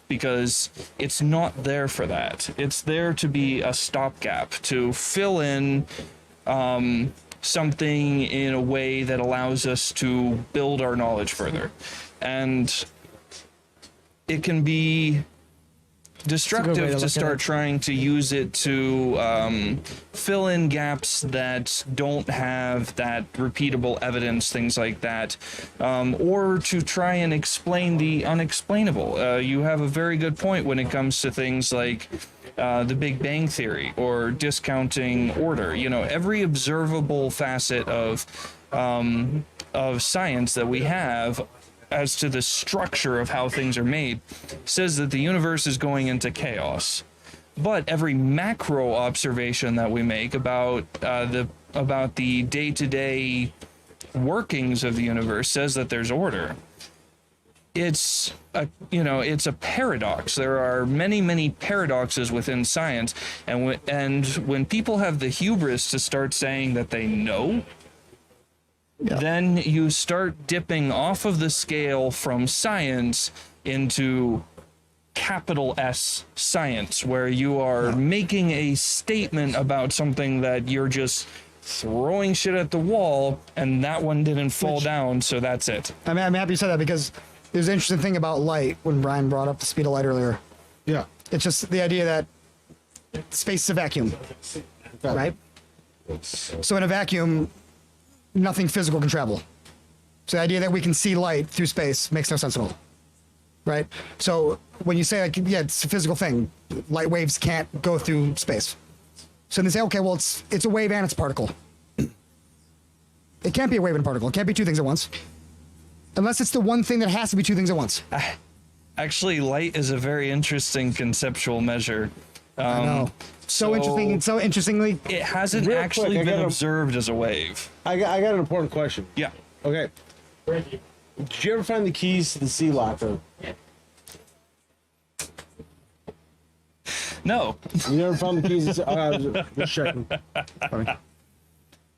because it's not there for that. It's there to be a stopgap, to fill in something in a way that allows us to build our knowledge further. And it can be way destructive to to look at start it. trying to use it to fill in gaps that don't have that repeatable evidence, things like that, or to try and explain the unexplainable. You have a very good point when it comes to things like the Big Bang Theory or discounting order. Every observable facet of science that we have as to the structure of how things are made says that the universe is going into chaos. But every macro observation that we make about the day-to-day workings of the universe says that there's order. It's a paradox. There are many paradoxes within science, and when people have the hubris to start saying that they know, then you start dipping off of the scale from science into capital S science, where you are making a statement about something that you're just throwing shit at the wall, and that one didn't fall down, so that's it. I'm happy you said that, because there's an interesting thing about light when Brian brought up the speed of light earlier. Yeah. It's just the idea that space is a vacuum, right? So in a vacuum, nothing physical can travel. So the idea that we can see light through space makes no sense at all, right? So when you say, like, yeah, it's a physical thing, light waves can't go through space. So they say, okay, well, it's a wave and it's a particle. It can't be a wave and a particle. It can't be two things at once. Unless it's the one thing that has to be two things at once. Actually, light is a very interesting conceptual measure. I know. So interesting. So interestingly, It hasn't Real actually quick, I been gotta- observed as a wave. I got an important question. Yeah. Okay. Did you ever find the keys to the sea locker? No. You never found the keys? Just checking.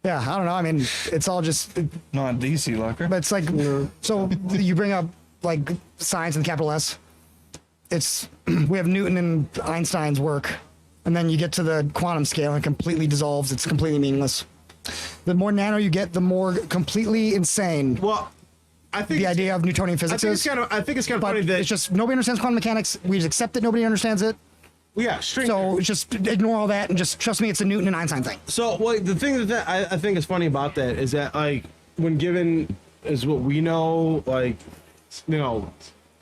Yeah, I don't know. I mean, it's all just, Not DC locker. but it's like, so you bring up like science and capital S. It's, we have Newton and Einstein's work, and then you get to the quantum scale and it completely dissolves. It's completely meaningless. The more nano you get, the more completely insane Well, I think the idea of Newtonian I physics think is. it's kind of. I think it's kind of But funny that it's just nobody understands quantum mechanics. We just accept that nobody understands it. yeah, string So just ignore all that and just trust me, it's a Newton and Einstein thing. So, well, the thing that I think is funny about that is that, like, when given is what we know, like, you know,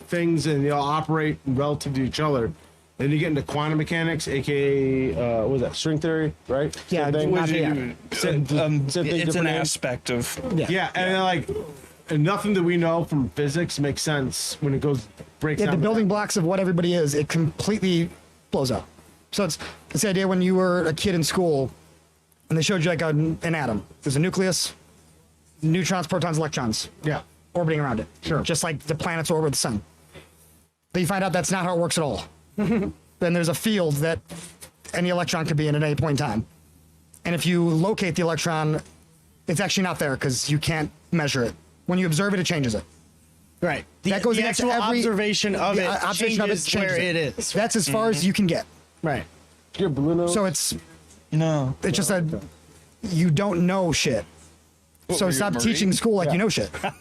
things and they all operate relative to each other, then you get into quantum mechanics, aka what was that, string theory, right? Yeah, Same thing? not- Would yeah. you- Same it's thing, an different name? aspect of. Yeah, and then, like, and nothing that we know from physics makes sense when it goes breaks Yeah, down. the to building that. blocks of what everybody is, it completely blows up. So it's the idea when you were a kid in school and they showed you like an atom. There's a nucleus, neutrons, protons, electrons Yeah, orbiting around it. Sure. Just like the planets orbit the sun. But you find out that's not how it works at all. Then there's a field that any electron could be in at any point in time. And if you locate the electron, it's actually not there because you can't measure it. When you observe it, it changes it. Right. That goes the against actual every- observation of The it observation of it changes where changes it is. That's as far as you can get. Right. your blue note. So it's No. just a you don't know shit. So were you, stop Marine? teaching school like you know shit.